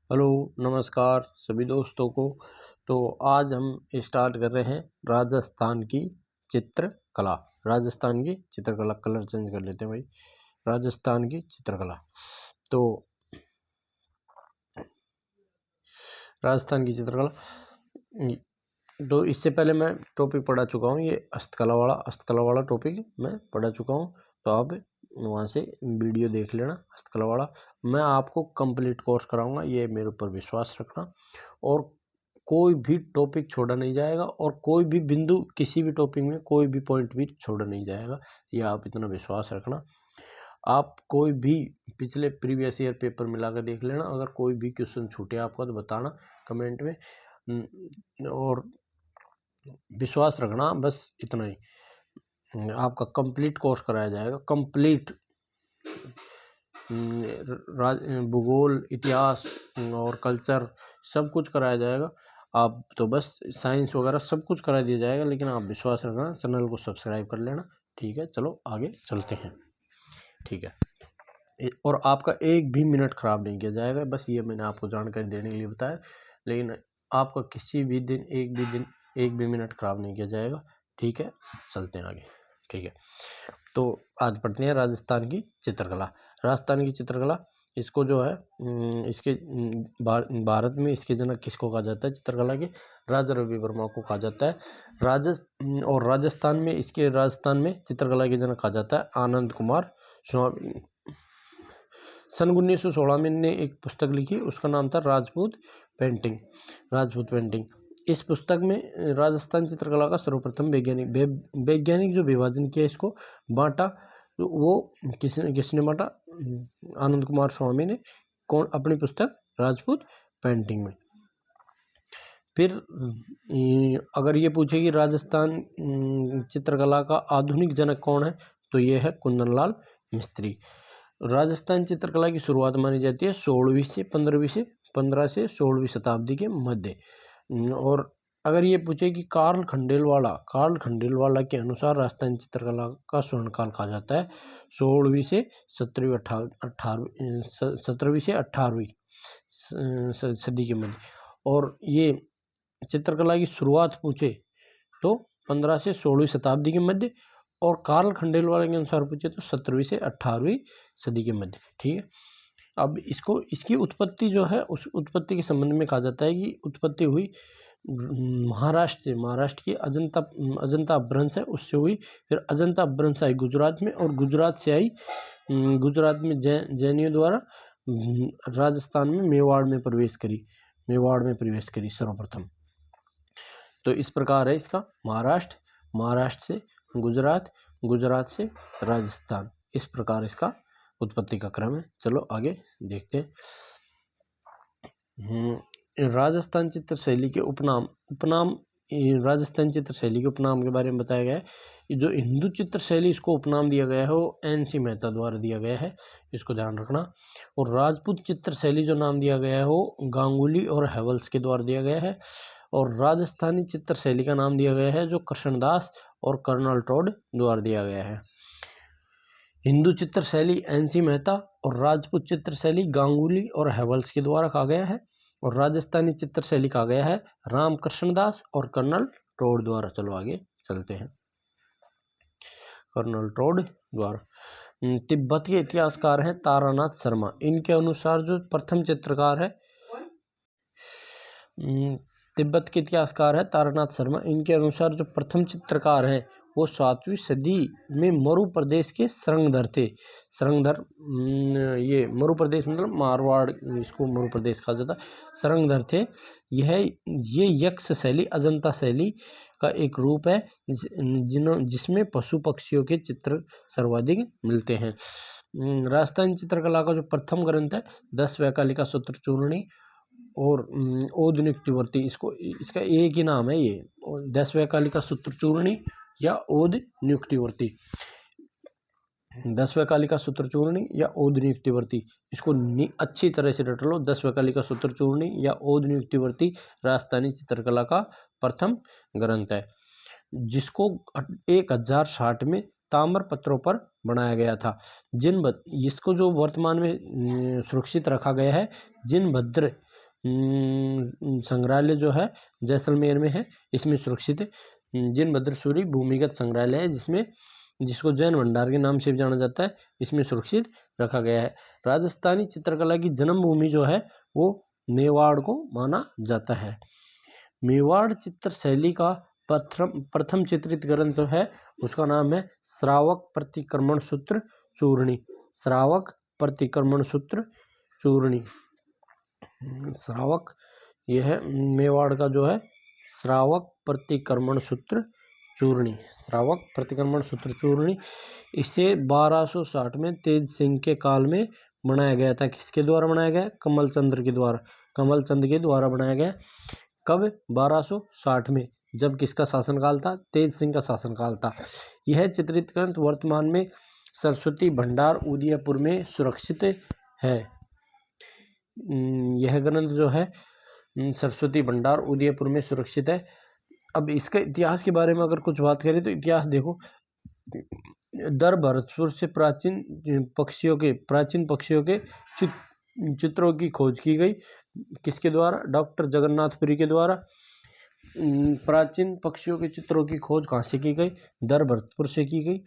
Hello, नमस्कार सभी दोस्तों को। तो आज हम स्टार्ट कर रहे हैं राजस्थान की चित्रकला। राजस्थान की चित्रकला, कलर चेंज कर लेते हैं भाई। राजस्थान की चित्रकला। तो राजस्थान की चित्रकला, तो इससे पहले मैं टॉपिक पढ़ा चुका हूँ। ये हस्तकला वाला टॉपिक मैं पढ़ा चुका हूँ। तो आप वहाँ से वीडियो देख लेना, हस्तकला वाला। मैं आपको कंप्लीट कोर्स कराऊंगा, ये मेरे ऊपर विश्वास रखना। और कोई भी टॉपिक छोड़ा नहीं जाएगा, और कोई भी बिंदु किसी भी टॉपिक में कोई भी पॉइंट भी छोड़ा नहीं जाएगा, ये आप इतना विश्वास रखना। आप कोई भी पिछले प्रीवियस ईयर पेपर मिला कर देख लेना। अगर कोई भी क्वेश्चन छूटे आपका तो बताना कमेंट में। और विश्वास रखना, बस इतना ही। आपका कंप्लीट कोर्स कराया जाएगा, कंप्लीट भूगोल, इतिहास और कल्चर सब कुछ कराया जाएगा। आप तो बस साइंस वगैरह सब कुछ करा दिया जाएगा, लेकिन आप विश्वास रखना, चैनल को सब्सक्राइब कर लेना। ठीक है, चलो आगे चलते हैं। ठीक है, और आपका एक भी मिनट खराब नहीं किया जाएगा, बस ये मैंने आपको जानकारी देने के लिए बताया। लेकिन आपका किसी भी दिन एक भी मिनट खराब नहीं किया जाएगा। ठीक है, चलते हैं आगे। ठीक है, तो आज पढ़ते हैं राजस्थान की चित्रकला। राजस्थान की चित्रकला, इसको जो है इसके भारत में इसके जनक किसको कहा जाता है चित्रकला के? राजा रवि वर्मा को कहा जाता है। और राजस्थान में चित्रकला के जनक कहा जाता है आनंद कुमार स्वामी। सन 1916 में इन्होंने एक पुस्तक लिखी, उसका नाम था राजपूत पेंटिंग। इस पुस्तक में राजस्थान चित्रकला का सर्वप्रथम वैज्ञानिक जो विभाजन किया, इसको बांटा, तो वो किसने बांटा? आनंद कुमार स्वामी ने। कौन? अपनी पुस्तक राजपूत पेंटिंग में। फिर अगर ये पूछे कि राजस्थान चित्रकला का आधुनिक जनक कौन है, तो ये है कुंदनलाल मिस्त्री। राजस्थान चित्रकला की शुरुआत मानी जाती है 15 से 16वीं शताब्दी के मध्य। और अगर ये पूछे कि कार्ल खंडेलवाला के अनुसार राजस्थान चित्रकला का स्वर्णकाल कहा जाता है 16वीं से 18वीं सदी के मध्य। और ये चित्रकला की शुरुआत पूछे तो 15 से 16वीं शताब्दी के मध्य, और कार्ल खंडेलवाला के अनुसार पूछे तो 17वीं से 18वीं सदी के मध्य। ठीक है, अब इसकी उत्पत्ति जो है, उस उत्पत्ति के संबंध में कहा जाता है कि उत्पत्ति हुई महाराष्ट्र की अजंता अपभ्रंश है, उससे हुई। फिर अजंता अपभ्रंश आई गुजरात में, और गुजरात से आई गुजरात में जैनियों द्वारा राजस्थान में मेवाड़ में प्रवेश करी सर्वप्रथम। तो इस प्रकार है इसका महाराष्ट्र से गुजरात, गुजरात से राजस्थान, इस प्रकार इसका उत्पत्ति का क्रम है। चलो आगे देखते हैं। राजस्थान चित्र शैली के उपनाम राजस्थान चित्र शैली के उपनाम के बारे में बताया गया है। जो हिंदू चित्र शैली, इसको उपनाम दिया गया है वो NC मेहता द्वारा दिया गया है, इसको ध्यान रखना। और राजपूत चित्र शैली जो नाम दिया गया है वो गांगुली और हेवल्स के द्वारा दिया गया है। और राजस्थानी चित्र शैली का नाम दिया गया है जो कृष्णदास और कर्नल टोड द्वारा दिया गया है। हिंदू चित्र शैली NC मेहता और राजपूत चित्र शैली गांगुली और हेवल्स के द्वारा कहा गया है। और राजस्थानी चित्र शैली कहा गया है रामकृष्ण दास और कर्नल टोड द्वारा। चलो आगे चलते हैं। कर्नल टोड द्वारा। तिब्बत के इतिहासकार हैं तारानाथ शर्मा। इनके अनुसार जो प्रथम चित्रकार है, तिब्बत के इतिहासकार है तारानाथ शर्मा। इनके अनुसार जो प्रथम चित्रकार हैं वो 7वीं सदी में मरु प्रदेश के सरंगधर थे। ये मरु प्रदेश मतलब मारवाड़, इसको मरु प्रदेश कहा जाता है। सरंगधर थे। ये यक्ष शैली, अजंता शैली का एक रूप है जिसमें पशु पक्षियों के चित्र सर्वाधिक मिलते हैं। राजस्थानी चित्रकला का जो प्रथम ग्रंथ है 10 वैकालिका सूत्र चूर्णी और ओद नियुक्तिवर्ती, इसका एक ही नाम है, ये 10 वैकालिका सूत्र चूर्णी या ओद नियुक्तिवर्ती। 10 वैकालिका सूत्र चूर्णी या ओद नियुक्तिवर्ती, इसको अच्छी तरह से रट लो। 10 वैकालिका सूत्र चूर्णी या ओद नियुक्तिवर्ती राजस्थानी चित्रकला का प्रथम ग्रंथ है, जिसको 1060 में ताम्र पत्रों पर बनाया गया था। इसको जो वर्तमान में सुरक्षित रखा गया है जिनभद्र संग्रहालय जो है जैसलमेर में है, इसमें सुरक्षित है। जिनभद्र सूरी भूमिगत संग्रहालय है जिसको जैन भंडार के नाम से भी जाना जाता है, इसमें सुरक्षित रखा गया है। राजस्थानी चित्रकला की जन्मभूमि जो है वो मेवाड़ को माना जाता है। मेवाड़ चित्र शैली का प्रथम चित्रित ग्रंथ जो है उसका नाम है श्रावक प्रतिक्रमण सूत्र चूर्णी। श्रावक प्रतिक्रमण सूत्र चूर्णी। श्रावक यह है मेवाड़ का जो है श्रावक प्रतिक्रमण सूत्र चूर्णी। श्रावक प्रतिक्रमण सूत्र चूर्णी इसे 1260 में तेज सिंह के काल में बनाया गया था। किसके द्वारा बनाया गया? कमलचंद के द्वारा। कमलचंद के द्वारा बनाया गया। कब? 1260 में, जब किसका शासनकाल था? तेज सिंह का शासनकाल था। यह चित्रित ग्रंथ वर्तमान में सरस्वती भंडार उदयपुर में सुरक्षित है। यह ग्रंथ जो है सरस्वती भंडार उदयपुर में सुरक्षित है। अब इसका इतिहास के बारे में अगर कुछ बात करें तो इतिहास देखो, दर भरतपुर से प्राचीन पक्षियों के चित्रों की खोज की गई। किसके द्वारा? डॉक्टर जगन्नाथपुरी के द्वारा। प्राचीन पक्षियों के चित्रों की खोज कहाँ से की गई? दर भरतपुर से की गई।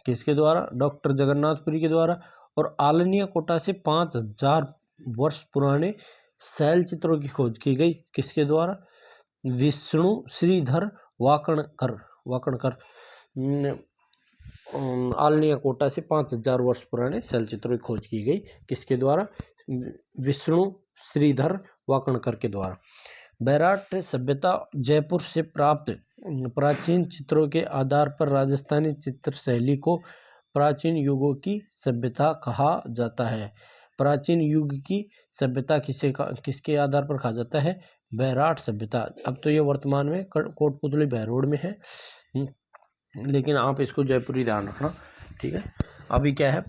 किसके द्वारा? डॉक्टर जगन्नाथपुरी के द्वारा। और आलनिया कोटा से 5000 वर्ष पुराने शैल चित्रों की खोज की गई। किसके द्वारा? विष्णु श्रीधर वाकणकर। आलनिया कोटा से 5000 वर्ष पुराने शैल चित्रों की खोज की गई। किसके द्वारा? विष्णु श्रीधर वाकणकर के द्वारा। बैराट सभ्यता जयपुर से प्राप्त प्राचीन चित्रों के आधार पर राजस्थानी चित्र शैली को प्राचीन युगों की सभ्यता कहा जाता है। प्राचीन युग की सभ्यता किसके आधार पर कहा जाता है? बैराट सभ्यता। अब तो ये वर्तमान में कोटपुतली बहरोड में है, लेकिन आप इसको जयपुरी ध्यान रखना, ठीक है। अभी क्या है,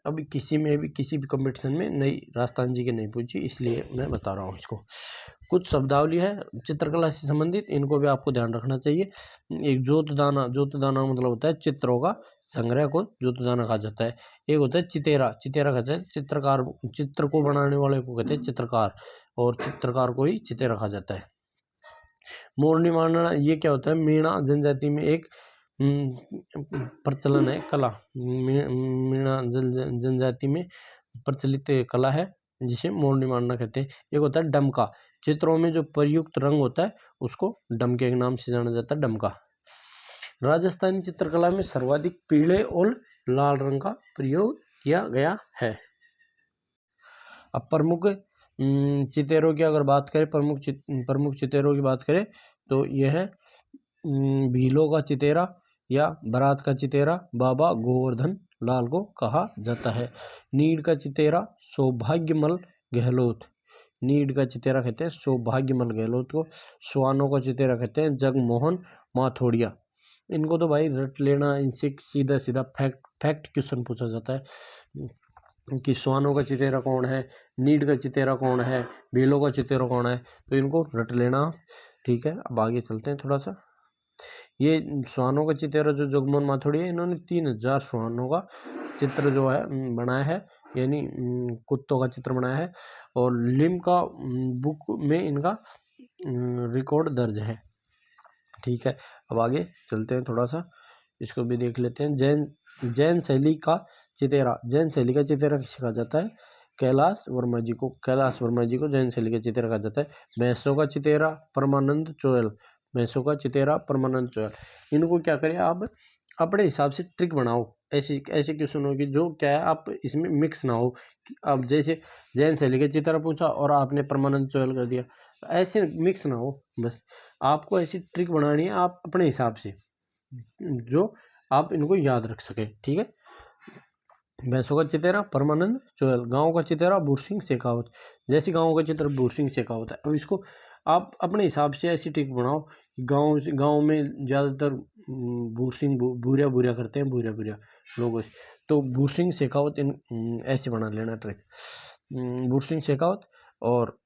अभी किसी भी कंपटीशन में नई राजस्थान जी के नहीं पूछी, इसलिए मैं बता रहा हूँ इसको। कुछ शब्दावली है चित्रकला से संबंधित, इनको भी आपको ध्यान रखना चाहिए। एक जोतदाना मतलब होता है चित्रों का संग्रह को जोतदाना कहा जाता है। एक होता है चितेरा कहते हैं चित्र को बनाने वाले को कहते हैं चित्रकार, और चित्रकार को ही चितेरा कहा जाता है। मोरनी मारना ये क्या होता है? मीणा जनजाति में एक प्रचलन है, कला। मीणा जनजाति में प्रचलित कला है जिसे मोरनी मारना कहते हैं। एक होता है डमका, चित्रों में जो प्रयुक्त रंग होता है उसको डमके के नाम से जाना जाता है, डमका। राजस्थानी चित्रकला में सर्वाधिक पीले और लाल रंग का प्रयोग किया गया है। अब प्रमुख चितेरों की अगर बात करें, प्रमुख चितेरों की बात करें तो यह है भीलों का चितेरा या बारात का चितेरा बाबा गोवर्धन लाल को कहा जाता है। नीड का चितेरा सौभाग्यमल गहलोत, नीड का चितेरा कहते हैं सौभाग्यमल गहलोत को। स्वानों का चितेरा कहते हैं जगमोहन माथोड़िया। इनको तो भाई रट लेना, इनसे सीधा फैक्ट क्वेश्चन पूछा जाता है कि स्वानों का चितेरा कौन है, नीड का चितेरा कौन है, भीलों का चितेरा कौन है, तो इनको रट लेना, ठीक है। अब आगे चलते हैं थोड़ा सा। ये स्वानों का चितेरा जो जगमोहन माथोड़िया, इन्होंने 3000 स्वानों का चित्र जो है बनाया है, यानी कुत्तों का चित्र बनाया है, और लिम्का बुक में इनका रिकॉर्ड दर्ज है, ठीक है। अब आगे चलते हैं थोड़ा सा, इसको भी देख लेते हैं। जैन शैली का चितेरा किसे कहा जाता है? कैलाश वर्मा जी को जैन शैली का चितेरा कहा जाता है। भैंसों का चितेरा परमानंद चोयल, इनको क्या करें आप अपने हिसाब से ट्रिक बनाओ, ऐसे क्वेश्चन होगी जो क्या है, आप इसमें मिक्स ना हो। अब जैसे जैन शैली का चितेरा पूछा और आपने परमानंद चोयल कर दिया, ऐसे मिक्स ना हो। बस आपको ऐसी ट्रिक बनानी है आप अपने हिसाब से, जो आप इनको याद रख सके, ठीक है। भैंसों का चितेरा परमानंद चोयल, गाँव का चितेरा बुरसिंह शेखावत, जैसे गाँव का चित्र बुरसिंह शेखावत है। अब इसको आप अपने हिसाब से ऐसी ट्रिक बनाओ कि गाँव में ज़्यादातर भूरिया करते हैं, भूरिया लोग, तो बुरसिंह शेखावत ऐसे बना लेना ट्रिक। बुरसिंह शेखावत और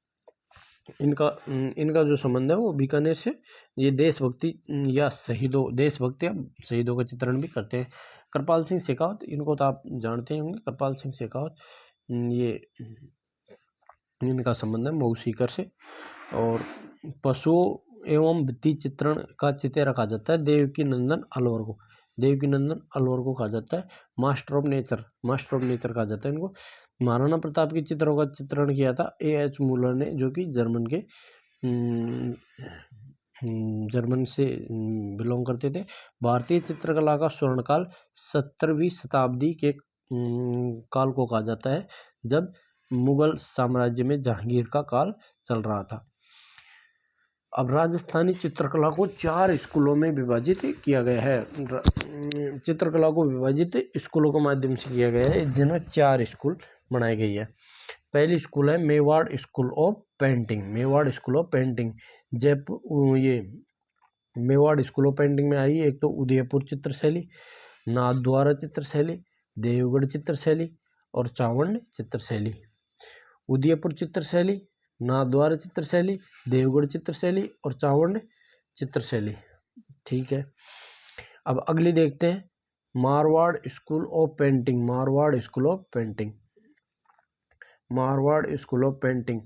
इनका जो संबंध है वो बीकानेर से, ये देशभक्ति या शहीदों का चित्रण भी करते हैं। कृपाल सिंह शेखावत, इनको तो आप जानते होंगे। कृपाल सिंह शेखावत ये इनका संबंध है मऊ सीकर से। और पशुओं एवं भित्ति चित्रण का चितेरा कहा जाता है देवकीनंदन अलवर को। देवकीनंदन अलवर को कहा जाता है मास्टर ऑफ नेचर कहा जाता है इनको। महाराणा प्रताप के चित्रों का चित्रण किया था A.H. मूलर ने, जो कि जर्मन से बिलोंग करते थे। भारतीय चित्रकला का स्वर्णकाल 17वीं शताब्दी के काल को कहा जाता है, जब मुगल साम्राज्य में जहांगीर का काल चल रहा था। अब राजस्थानी चित्रकला को 4 स्कूलों में विभाजित किया गया है। चित्रकला को विभाजित स्कूलों के माध्यम से किया गया है, जिनमें 4 स्कूल बनाई गई है। पहली स्कूल है Mewar school of painting. Jaipur, ये मेवाड़ स्कूल ऑफ पेंटिंग में आई एक तो उदयपुर चित्रशैली, नाथद्वारा चित्रशैली, देवगढ़ चित्रशैली और चावंड चित्रशैली। उदयपुर चित्रशैली, नाथद्वारा चित्रशैली, देवगढ़ चित्रशैली और चावंड चित्रशैली। ठीक है, अब अगली देखते हैं Marwar school of painting.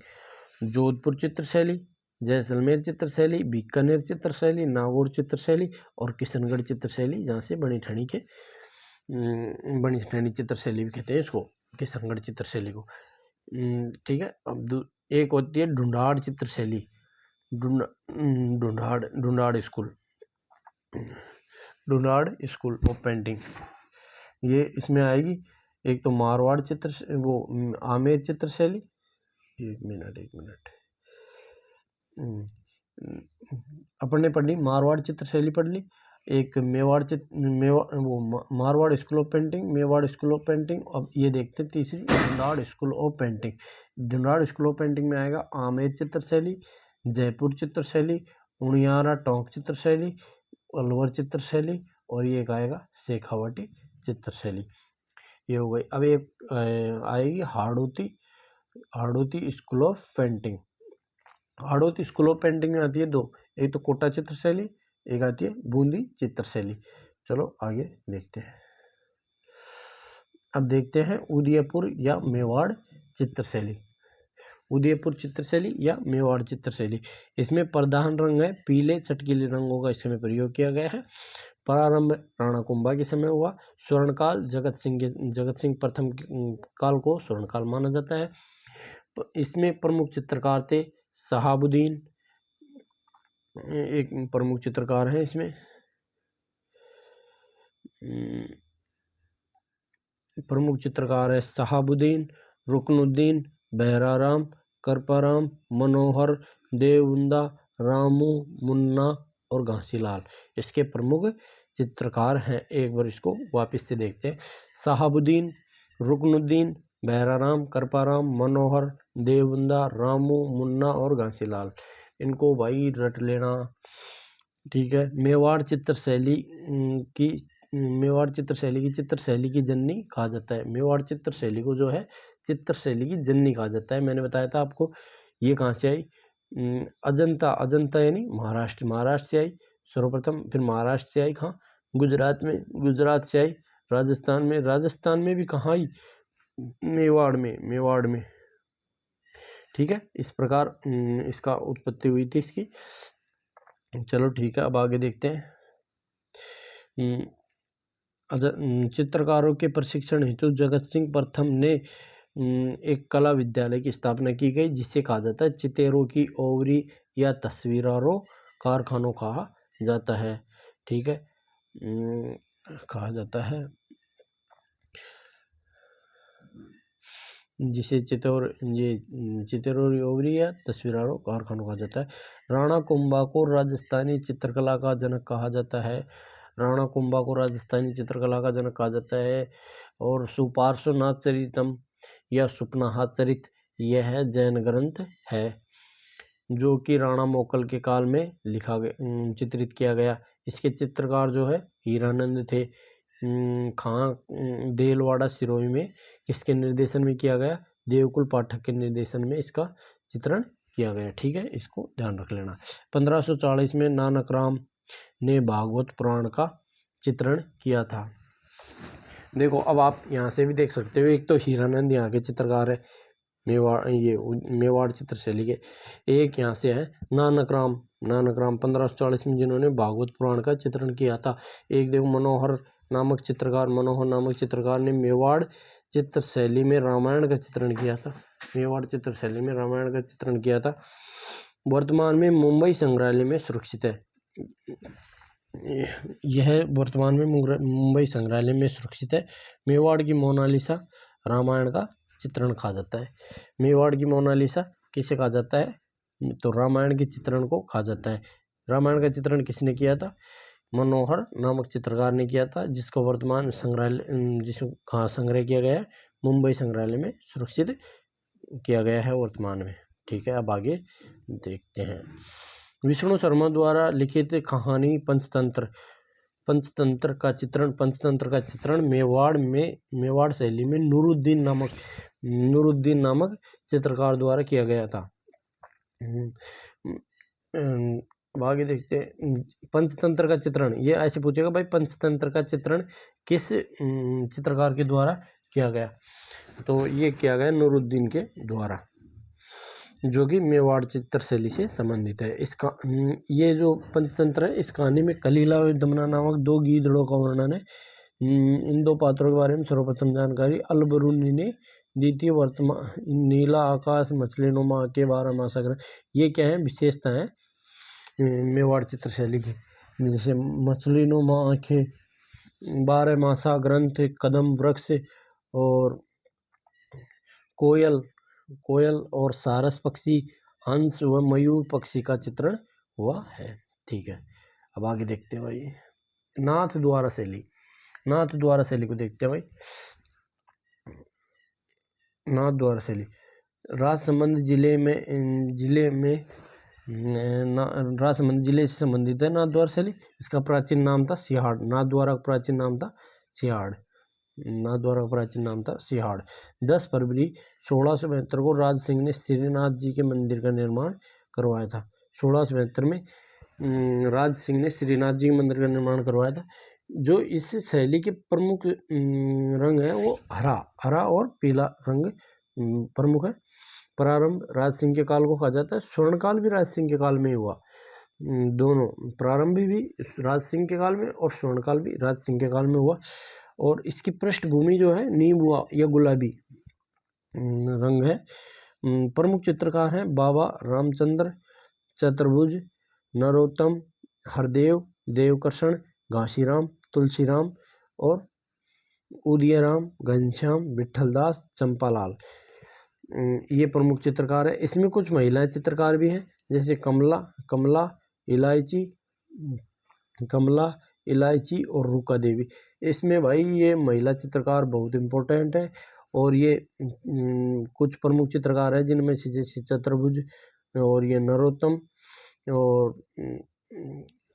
Jodhpur चित्रशैली, जैसलमेर चित्रशैली, बीकानेर चित्रशैली, नागौर चित्रशैली और किशनगढ़ चित्रशैली, जहाँ से बनी ठनी चित्रशैली भी कहते हैं इसको, किशनगढ़ चित्रशैली को। ठीक है, अब एक होती है ढूंढाड़ चित्रशैली, ढूंढाड़ स्कूल ऑफ पेंटिंग। ये इसमें आएगी एक तो मारवाड़ आमेर चित्रशैली। एक मिनट अपन ने पढ़ ली मारवाड़ चित्रशैली, पढ़ ली। एक मारवाड़ स्कूल ऑफ पेंटिंग, अब ये देखते हैं तीसरी ढूंढाड़ स्कूल ऑफ पेंटिंग में आएगा आमेर चित्रशैली, जयपुर चित्रशैली, उनियारा टोंक चित्रशैली, अलवर चित्रशैली और ये आएगा शेखावाटी चित्रशैली। ये हो गई। अब एक आएगी Hadoti school of painting. Hadoti school of painting में आती है 2, एक तो कोटा चित्रशैली, एक आती है बूंदी चित्रशैली। चलो आगे देखते हैं। अब देखते हैं उदयपुर या मेवाड़ चित्रशैली। इसमें प्रधान रंग है पीले चटकीले रंगों का इसमें प्रयोग किया गया है। प्रारंभ राणा कुंभा के समय हुआ। स्वर्णकाल जगत सिंह प्रथम काल को स्वर्णकाल माना जाता है। इसमें प्रमुख चित्रकार थे शहाबुद्दीन, एक प्रमुख चित्रकार है इसमें। प्रमुख चित्रकार है शहाबुद्दीन, रुकनुद्दीन, बहराराम, करपाराम, मनोहर, देवबंदा, रामू, मुन्ना और घासीलाल इसके प्रमुख चित्रकार हैं। एक बार इसको वापस से देखते हैं। शहाबुद्दीन, रुकनुद्दीन, बहराराम, करपाराम, मनोहर, देवबंदा, रामू, मुन्ना और घासीलाल, इनको भाई रट लेना। ठीक है, मेवाड़ चित्रशैली की जननी कहा जाता है। मेवाड़ चित्रशैली को जो है चित्रशैली की जननी कहा जाता है। मैंने बताया था आपको ये कहाँ से आई, अजंता यानी महाराष्ट्र से आई सर्वप्रथम, फिर महाराष्ट्र से आई कहाँ, गुजरात से आई, राजस्थान में भी कहाँ आई, मेवाड़ में। ठीक है, इस प्रकार इसका उत्पत्ति हुई थी इसकी। चलो ठीक है, अब आगे देखते हैं। चित्रकारों के प्रशिक्षण हेतु जगत सिंह प्रथम ने एक कला विद्यालय की स्थापना की गई, जिसे कहा जाता है चितेरों की ओवरी या तस्वीरों कारखानों कहा जाता है। ठीक है, कहा जाता है जिसे चितेरों ओवरी या तस्वीरों कारखानों कहा जाता है। राणा कुंभा को राजस्थानी चित्रकला का जनक कहा जाता है। और सुपार्श्वनाथ चरितम या सुपनाहार चरित यह जैन ग्रंथ है, जो कि राणा मोकल के काल में चित्रित किया गया। इसके चित्रकार जो है हीरानंद थे। खां देलवाड़ा सिरोही में किसके निर्देशन में किया गया, देवकुल पाठक के निर्देशन में इसका चित्रण किया गया। ठीक है, इसको ध्यान रख लेना। 1540 में नानक राम ने भागवत पुराण का चित्रण किया था। देखो, अब आप यहाँ से भी देख सकते हो, एक तो हीरानंद यहाँ के चित्रकार है, मेवाड़ चित्र शैली के। एक यहाँ से है नानक राम 1540 में, जिन्होंने भागवत पुराण का चित्रण किया था। एक देखो मनोहर नामक चित्रकार ने मेवाड़ चित्र शैली में रामायण का चित्रण किया था। वर्तमान में मुंबई संग्रहालय में सुरक्षित है। यह वर्तमान में मुंबई संग्रहालय में सुरक्षित है। मेवाड़ की मोनालिसा रामायण का चित्रण कहा जाता है। मेवाड़ की मोनालिसा किसे कहा जाता है? तो रामायण के चित्रण को कहा जाता है। रामायण का चित्रण किसने किया था? मनोहर नामक चित्रकार ने किया था, जिसको वर्तमान संग्रह किया गया है, मुंबई संग्रहालय में सुरक्षित किया गया है वर्तमान में। ठीक है, अब आगे देखते हैं। विष्णु शर्मा द्वारा लिखित कहानी पंचतंत्र का चित्रण मेवाड़ शैली में नूरुद्दीन नामक चित्रकार द्वारा किया गया था। आगे देखते हैं। पंचतंत्र का चित्रण, ये ऐसे पूछेगा भाई, पंचतंत्र का चित्रण किस चित्रकार के द्वारा किया गया? तो ये किया गया नूरुद्दीन के द्वारा, जो कि मेवाड़ चित्र शैली से संबंधित है। इसका ये जो पंचतंत्र है, इस कहानी में कलीला और दमना नामक दो गीदड़ों का वर्णन है। इन दो पात्रों के बारे में सर्वप्रथम जानकारी अल-बरूनी ने दी थी। वर्तमान नीला आकाश, मछली नुमा के 12 मासा ग्रंथ, ये क्या है? विशेषता है मेवाड़ चित्र शैली की। जैसे मछली नुमा आंखें, 12 मासा ग्रंथ, कदम वृक्ष और कोयल और सारस पक्षी, हंस व मयूर पक्षी का चित्रण हुआ है। ठीक है, अब आगे देखते हैं भाई। नाथ द्वारा शैली को देखते हैं भाई। नाथ द्वारा शैली राजसमंद जिले से संबंधित है। नाथ द्वारा शैली, इसका प्राचीन नाम था सिहाड़। नाथ द्वारा का प्राचीन नाम था सिहाड़। 10 फरवरी 1672 को राज सिंह ने श्रीनाथ जी के मंदिर का निर्माण करवाया था। 1672 में राज सिंह ने श्रीनाथ जी के मंदिर का निर्माण करवाया था। जो इस शैली के प्रमुख रंग है वो हरा और पीला रंग प्रमुख है। प्रारंभ राज सिंह के काल को कहा जाता है। स्वर्णकाल भी राज सिंह के काल में हुआ। दोनों प्रारंभ भी राज सिंह के काल में और स्वर्णकाल भी राज सिंह के काल में हुआ। और इसकी पृष्ठभूमि जो है नीम या गुलाबी रंग है। प्रमुख चित्रकार हैं बाबा रामचंद्र, चतुर्भुज, नरोत्तम, हरदेव, देवकर्षण, घासीराम, तुलसीराम और उदयराम, घनश्याम, विठलदास, चंपालाल, ये प्रमुख चित्रकार है। इसमें कुछ महिलाएं चित्रकार भी हैं, जैसे कमला इलायची और रूका देवी। इसमें भाई ये महिला चित्रकार बहुत इम्पोर्टेंट है। और ये कुछ प्रमुख चित्रकार है, जिनमें से जैसे चतुर्भुज और ये नरोत्तम और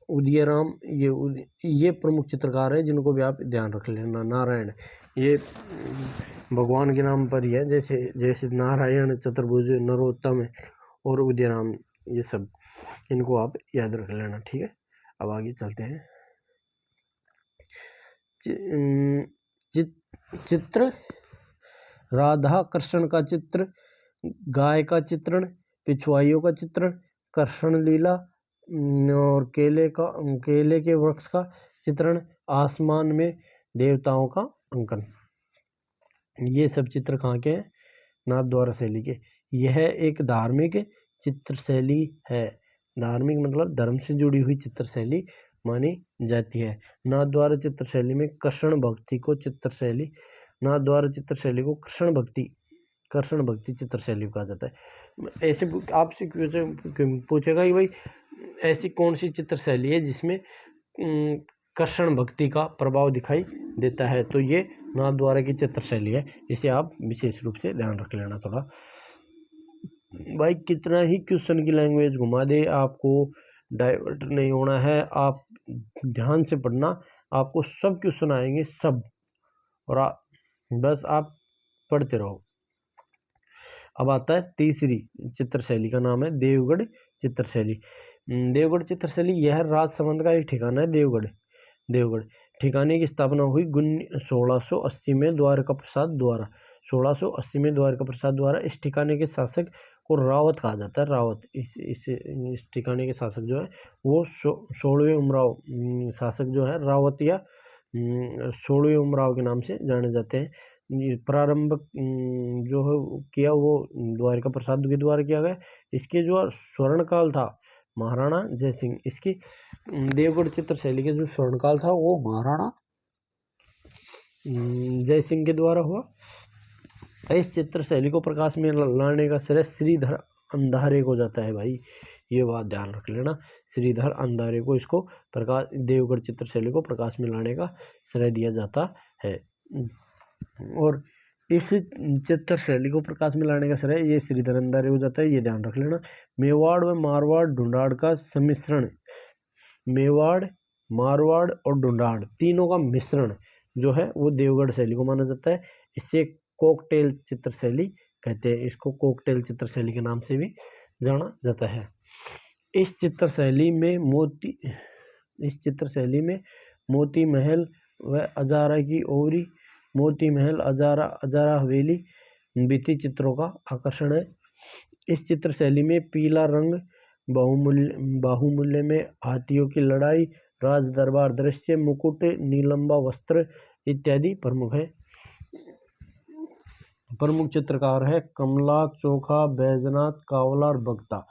उदयराम, ये प्रमुख चित्रकार है, जिनको भी आप ध्यान रख लेना। नारायण, ये भगवान के नाम पर ही है, जैसे नारायण, चतुर्भुज, नरोत्तम और उदयराम, ये सब इनको आप याद रख लेना। ठीक है, अब आगे चलते हैं। चित्र राधा कृष्ण का चित्र, गाय का चित्रण, पिछवाइयों का चित्रण, कृष्ण लीला और केले के वृक्ष का चित्रण, आसमान में देवताओं का अंकन, ये सब चित्र कहाँ के हैं? नाथ द्वारा शैली के। यह एक धार्मिक चित्र शैली है। धार्मिक मतलब धर्म से जुड़ी हुई चित्र शैली मानी जाती है। नाथ द्वारा चित्र शैली में कृष्ण भक्ति चित्र शैली कहा जाता है। ऐसे आपसे पूछेगा कि भाई ऐसी कौन सी चित्र शैली है जिसमें कृष्ण भक्ति का प्रभाव दिखाई देता है? तो ये नाथ द्वारा की चित्र शैली है। इसे आप विशेष रूप से ध्यान रख लेना थोड़ा। भाई कितना ही क्वेश्चन की लैंग्वेज घुमा दे, आपको डाइवर्ट नहीं होना है। आप ध्यान से पढ़ना, आपको सब क्वेश्चन आएंगे सब, और बस आप पढ़ते रहो। अब आता है तीसरी चित्र शैली, का नाम है देवगढ़ चित्र शैली। देवगढ़ चित्र शैली यह राजसमंद का एक ठिकाना है। देवगढ़ ठिकाने की स्थापना हुई 1680 में द्वारका प्रसाद द्वारा। 1680 में द्वारका प्रसाद द्वारा इस ठिकाने के शासक को रावत कहा जाता है। रावत इस ठिकाने के शासक जो है वो 16वें उमराव शासक जो है रावत या 16वें उमराव के नाम से जाने जाते हैं। प्रारंभ जो है किया वो द्वारका प्रसाद के द्वारा किया गया। इसके जो स्वर्ण काल था महाराणा जय सिंह, इसकी देवगढ़ चित्र शैली के जो स्वर्ण काल था वो महाराणा जय सिंह के द्वारा हुआ। इस चित्र शैली को प्रकाश में लाने का श्रेय श्रीधर अंधारे को जाता है। भाई ये बात ध्यान रख लेना, श्रीधर अंधारे को इसको प्रकाश देवगढ़ चित्र शैली को प्रकाश में लाने का श्रेय दिया जाता है। और इस चित्र शैली को प्रकाश में लाने का श्रेय ये श्रीधर अंधारे हो जाता है, ये ध्यान रख लेना। मेवाड़ व मारवाड़ ढूंढाड़ का सम्मिश्रण, मेवाड़ मारवाड़ और ढूंढाड़ तीनों का मिश्रण जो है वो देवगढ़ शैली को माना जाता है। इसे कॉकटेल चित्र शैली कहते हैं, इसको कॉकटेल चित्र शैली के नाम से भी जाना जाता है। इस चित्र शैली में मोती महल व अजारा की ओवरी, मोती महल अजारा हवेली भित्ति चित्रों का आकर्षण है। इस चित्र शैली में पीला रंग, बाहुमूल्य में हाथियों की लड़ाई, राज दरबार दृश्य, मुकुट, नीलंबा वस्त्र इत्यादि प्रमुख है। प्रमुख चित्रकार है कमला, चोखा, बैजनाथ, कावला और बगता।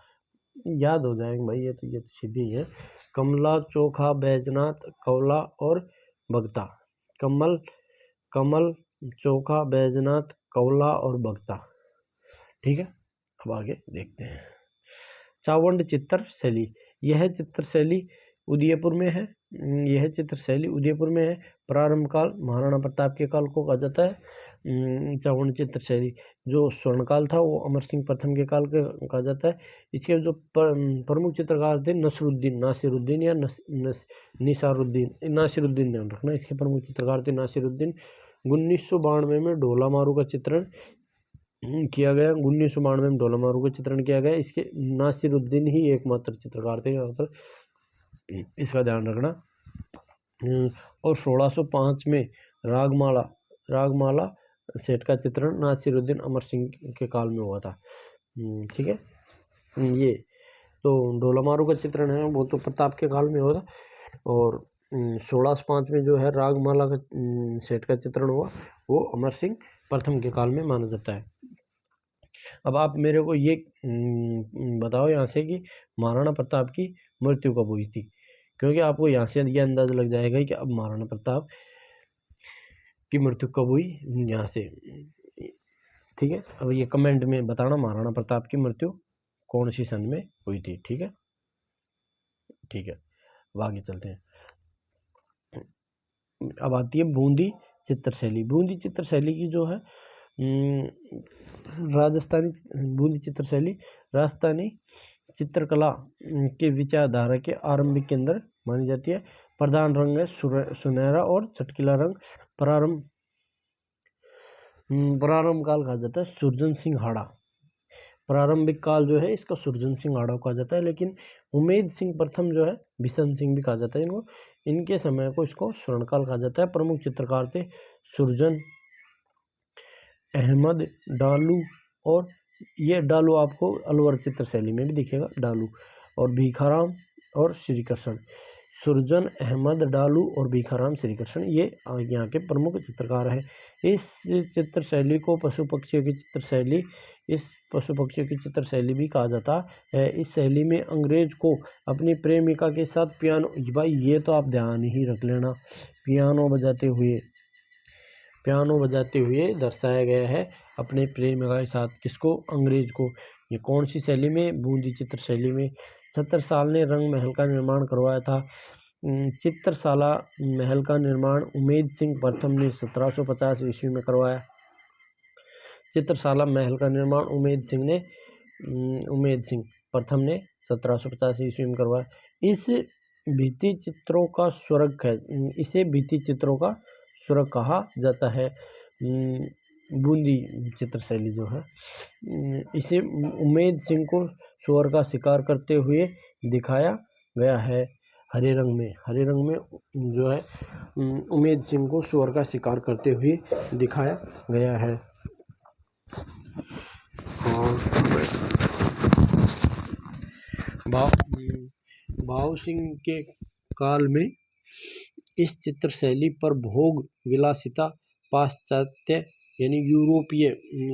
याद हो जाएंगे भाई, ये तो सीधी है। कमला, चोखा, बैजनाथ, कौला और बगता। कमल, चोखा, बैजनाथ, कौला और बगता। ठीक है, अब आगे देखते हैं। चावंड चित्र शैली, यह चित्र शैली उदयपुर में है। प्रारंभ काल महाराणा प्रताप के काल को कहा जाता है। चावंड चित्र शैली जो स्वर्ण काल था वो अमर सिंह प्रथम के काल के कहा जाता है। इसके जो प्रमुख चित्रकार थे नासिरुद्दीन या नासिरुद्दीन ध्यान रखना। इसके प्रमुख चित्रकार थे नासिरुद्दीन। 1992 में ढोला मारू का चित्रण किया गया। 1992 में ढोला मारू का चित्रण किया गया। इसके नासिरुद्दीन ही एकमात्र चित्रकार थे यहाँ पर, इसका ध्यान रखना। और 1605 में रागमाला सेठ का चित्रण नासिरुद्दीन अमर सिंह के काल में हुआ था। ठीक है, ये तो ढोला मारू का चित्रण है वो तो प्रताप के काल में हुआ था। और 1605 में जो है रागमाला का सेठ का चित्रण हुआ वो अमर सिंह प्रथम के काल में माना जाता है। अब आप मेरे को ये बताओ यहाँ से कि महाराणा प्रताप की मृत्यु कब हुई थी, क्योंकि आपको यहाँ से यह अंदाजा लग जाएगा कि अब महाराणा प्रताप की मृत्यु कब हुई यहाँ से। ठीक है, अब ये कमेंट में बताना महाराणा प्रताप की मृत्यु कौन सी सन में हुई थी। ठीक है, अब आगे चलते हैं। अब आती है बूंदी चित्र शैली। बूंदी चित्र शैली की जो है बूंदी चित्र शैली राजस्थानी चित्रकला के विचारधारा के आरंभिक के अंदर मानी जाती है। प्रधान रंग है सुनहरा और चटकीला रंग। प्रारंभ काल कहा जाता है सुरजन सिंह हाड़ा। प्रारंभिक काल जो है इसका सुरजन सिंह हाड़ा कहा जाता है, लेकिन उमेद सिंह प्रथम जो है बिशन सिंह भी कहा जाता है इनको। इनके समय को इसको स्वर्णकाल कहा जाता है। प्रमुख चित्रकार थे सुरजन, अहमद डालू, और ये डालू आपको अलवर चित्र शैली में भी दिखेगा, डालू, और भीखाराम और श्री कृष्ण। सुरजन, अहमद डालू और भीखाराम श्री कृष्ण ये यहाँ के प्रमुख चित्रकार हैं। इस चित्र शैली को पशु पक्षियों की चित्र शैली भी कहा जाता है। इस शैली में अंग्रेज को अपनी प्रेमिका के साथ पियानो, भाई ये तो आप ध्यान ही रख लेना, पियानो बजाते हुए दर्शाया गया है अपने प्रेमिका के साथ। किसको? अंग्रेज को। ये कौन सी शैली में? बूंदी चित्र शैली में। छत्रसाल ने रंग महल का निर्माण करवाया था। चित्रशाला महल का निर्माण उमेद सिंह प्रथम ने 1750 ईस्वी में करवाया। चित्रशाला महल का निर्माण उमेद सिंह प्रथम ने 1750 ईस्वी में करवाया। इसे भित्ति चित्रों का स्वर्ग कहा जाता है। बूंदी चित्र शैली जो है इसे उमेद सिंह को स्वर्ग का शिकार करते हुए दिखाया गया है। हरे रंग में जो है उमेद सिंह को स्वर्ग का शिकार करते हुए दिखाया गया है। और भाव सिंह के काल में इस चित्र शैली पर भोग विलासिता पाश्चात्य यानी यूरोपीय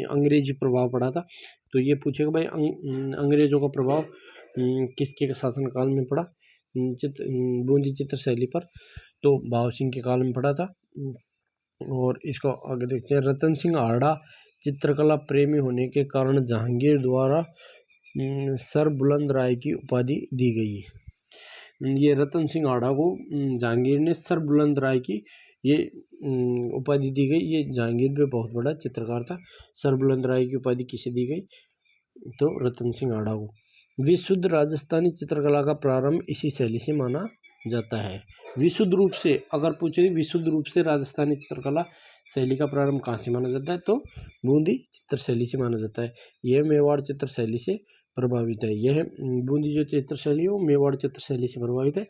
अंग्रेजी प्रभाव पड़ा था। तो ये पूछेगा भाई अंग्रेजों का प्रभाव किसके शासन काल में पड़ा बूंदी चित्र शैली पर? तो भाव सिंह के काल में पड़ा था। और इसको आगे देखते हैं। रतन सिंह आड़ा चित्रकला प्रेमी होने के कारण जहांगीर द्वारा सर बुलंद राय की उपाधि दी गई। ये रतन सिंह आड़ा को जहांगीर ने सर बुलंद राय की ये उपाधि दी गई। ये जहांगीर भी बहुत बड़ा चित्रकार था। सर बुलंद राय की उपाधि किसे दी गई? तो रतन सिंह आड़ा को। विशुद्ध राजस्थानी चित्रकला का प्रारंभ इसी शैली से माना जाता है। विशुद्ध रूप से अगर पूछे विशुद्ध रूप से राजस्थानी चित्रकला शैली का प्रारंभ कहाँ से माना जाता है? तो बूंदी चित्र शैली से माना जाता है। यह मेवाड़ चित्र शैली से प्रभावित है। यह बूंदी जो चित्र शैली है वो मेवाड़ चित्र शैली से प्रभावित है।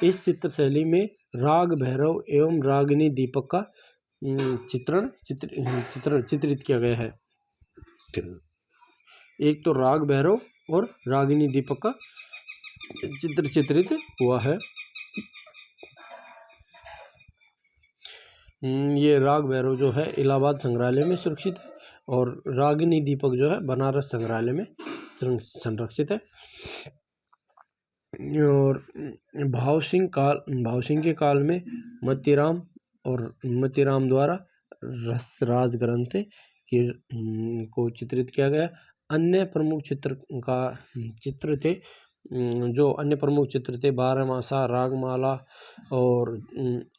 इस चित्र शैली में राग भैरव एवं रागिनी दीपक का चित्रित किया गया है। एक तो राग भैरव और रागिनी दीपक का चित्र चित्रित हुआ है। ये राग भैरव जो है इलाहाबाद संग्रहालय में सुरक्षित है और रागिनी दीपक जो है बनारस संग्रहालय में संरक्षित है। और भाव सिंह के काल में मतीराम द्वारा रसराज ग्रंथ को चित्रित किया गया। अन्य प्रमुख चित्र थे जो अन्य प्रमुख चित्र थे बारहमासा, रागमाला और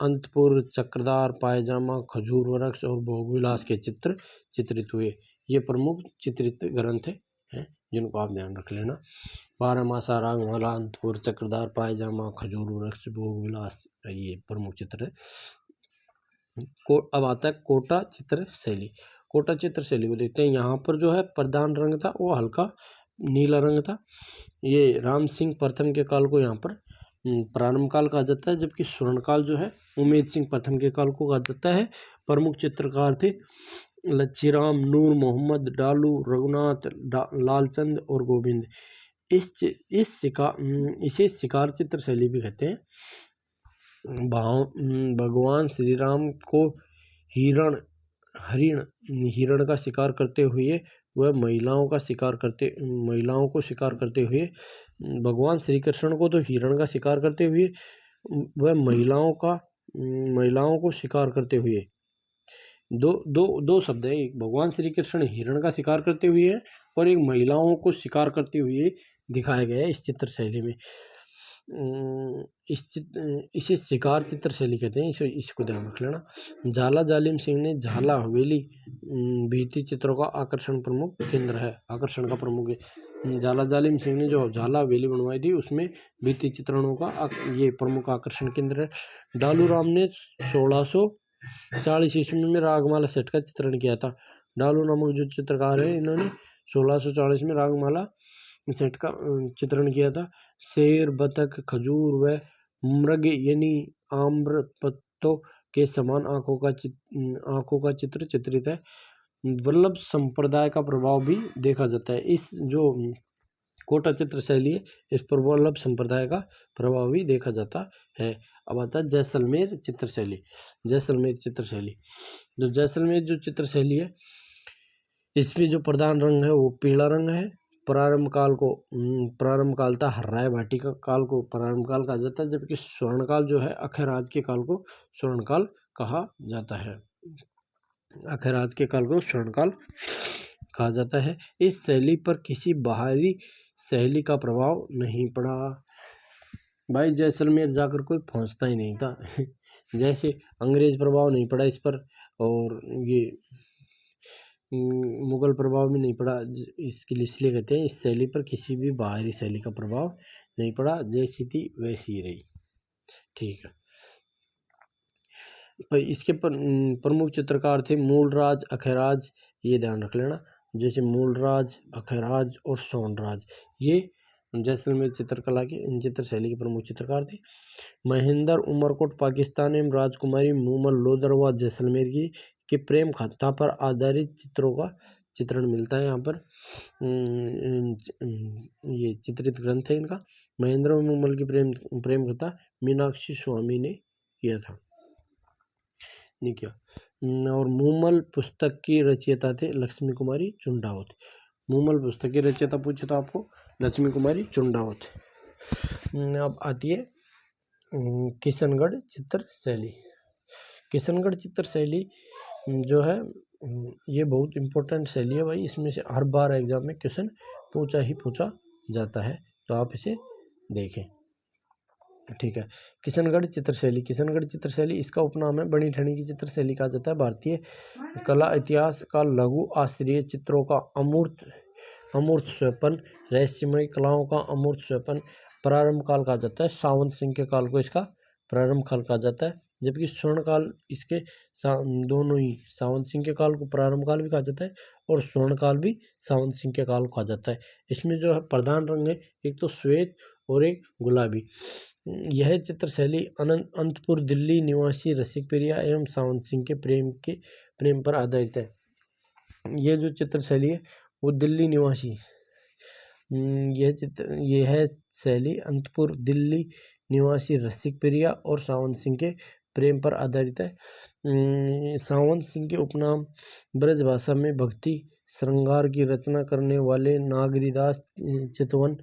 अंतपुर, चक्रधार, पायजामा, खजूर वृक्ष और भोगविलास के चित्र चित्रित हुए। ये प्रमुख चित्रित ग्रंथ हैं जिनको आप ध्यान रख लेना। बारहमासा, रागमाला, अंतपुर, चक्रधार, पायजामा, खजूर वृक्ष, भोगविलास, ये प्रमुख चित्र है। अब आता है कोटा चित्र शैली। कोटा चित्र शैली को देखते हैं। यहाँ पर जो है प्रधान रंग था वो हल्का नीला रंग था। ये राम सिंह प्रथम के काल को यहाँ पर प्रारंभ काल कहा जाता है, जबकि स्वर्णकाल जो है उमेद सिंह प्रथम के काल को कहा जाता है। प्रमुख चित्रकार थे लच्छीराम, नूर मोहम्मद, डालू, रघुनाथ, लालचंद और गोविंद। इसे शिकार चित्र शैली भी कहते हैं। भगवान श्री राम को हिरण का शिकार करते हुए वह महिलाओं को शिकार करते हुए भगवान श्री कृष्ण को तो हिरण का शिकार करते हुए वह महिलाओं को शिकार करते हुए दो शब्द है। एक भगवान श्री कृष्ण हिरण का शिकार करते हुए है और एक महिलाओं को शिकार करते हुए दिखाया गया है इस चित्र शैली में। इसे शिकार चित्र शैली कहते हैं। इसको ध्यान रख लेना। झाला जालिम सिंह ने झाला हवेली भित्ति चित्रों का आकर्षण प्रमुख केंद्र है, आकर्षण का प्रमुख है। झाला जालिम सिंह ने जो झाला हवेली बनवाई थी उसमें भित्ति चित्रणों का ये प्रमुख आकर्षण केंद्र है। डालू राम ने 1640 ईस्वी में रागमाला सेट का चित्रण किया था। डालू नामक जो चित्रकार है इन्होंने 1640 में रागमाला सेट का चित्रण किया था। शेर, बतख, खजूर व मृग यानी आम्र पत्तों के समान आंखों का चित्र चित्रित है। वल्लभ संप्रदाय का प्रभाव भी देखा जाता है। इस जो कोटा चित्र शैली है इस पर वल्लभ संप्रदाय का प्रभाव भी देखा जाता है। अब आता है जैसलमेर चित्र शैली। जैसलमेर चित्र शैली जो चित्र शैली है इसमें जो प्रधान रंग है वो पीला रंग है। प्रारंभ काल था हर्राय भाटी का काल को प्रारंभ काल कहा जाता है, जबकि स्वर्णकाल जो है अक्षयराज के काल को स्वर्णकाल कहा जाता है। अक्षयराज के काल को स्वर्णकाल कहा जाता है। इस शैली पर किसी बाहरी शैली का प्रभाव नहीं पड़ा। भाई जैसलमेर जाकर कोई पहुंचता ही नहीं था जैसे अंग्रेज प्रभाव नहीं पड़ा इस पर और ये मुगल प्रभाव भी नहीं पड़ा। इसके लिए इसलिए कहते हैं इस शैली पर किसी भी बाहरी शैली का प्रभाव नहीं पड़ा, जैसी थी वैसी ही रही। ठीक है। तो इसके प्रमुख चित्रकार थे मूलराज, अक्षयराज, ये ध्यान रख लेना। जैसे मूलराज, अक्षयराज और सोनराज ये जैसलमेर चित्रकला के चित्र शैली के प्रमुख चित्रकार थे। महेंद्र उमरकोट पाकिस्तान एवं राजकुमारी मूमल लोधरवा जैसलमेर के प्रेम कथा पर आधारित चित्रों का चित्रण मिलता है यहाँ पर। ये चित्रित ग्रंथ है इनका। महेंद्र और मूमल की प्रेम कथा मीनाक्षी स्वामी ने किया था, नहीं किया। और मूमल पुस्तक की रचयिता थे लक्ष्मी कुमारी चुंडावत। मूमल पुस्तक की रचयिता पूछे तो आपको लक्ष्मी कुमारी चुंडावत। अब आती है किशनगढ़ चित्र शैली। किशनगढ़ चित्र शैली जो है ये बहुत इम्पोर्टेंट शैली है भाई। इसमें से हर बार एग्जाम में क्वेश्चन पूछा जाता है, तो आप इसे देखें, ठीक है। किशनगढ़ चित्रशैली। किशनगढ़ चित्रशैली इसका उपनाम है बनी ठनी की चित्रशैली कहा जाता है। भारतीय कला इतिहास का लघु आश्रय चित्रों का अमूर्त स्वपन, रहस्यमय कलाओं का अमूर्त स्वपन प्रारंभ काल कहा जाता है। सावंत सिंह के काल को इसका प्रारंभ काल कहा जाता है, जबकि स्वर्ण काल इसके दोनों ही, सावंत सिंह के काल को प्रारंभ काल भी कहा जाता है और स्वर्ण काल भी सावंत सिंह के काल को कहा जाता है। इसमें जो है प्रधान रंग है एक तो श्वेत और एक गुलाबी। यह चित्रशैली अनंतपुर दिल्ली निवासी रसिक प्रिया एवं सावंत सिंह के प्रेम पर आधारित है। यह जो चित्रशैली है वो दिल्ली निवासी, यह शैली अनंतपुर दिल्ली निवासी रसिक प्रिया और सावंत सिंह के प्रेम पर आधारित है। सावंत सिंह के उपनाम ब्रजभाषा में भक्ति श्रृंगार की रचना करने वाले नागरीदास चितवन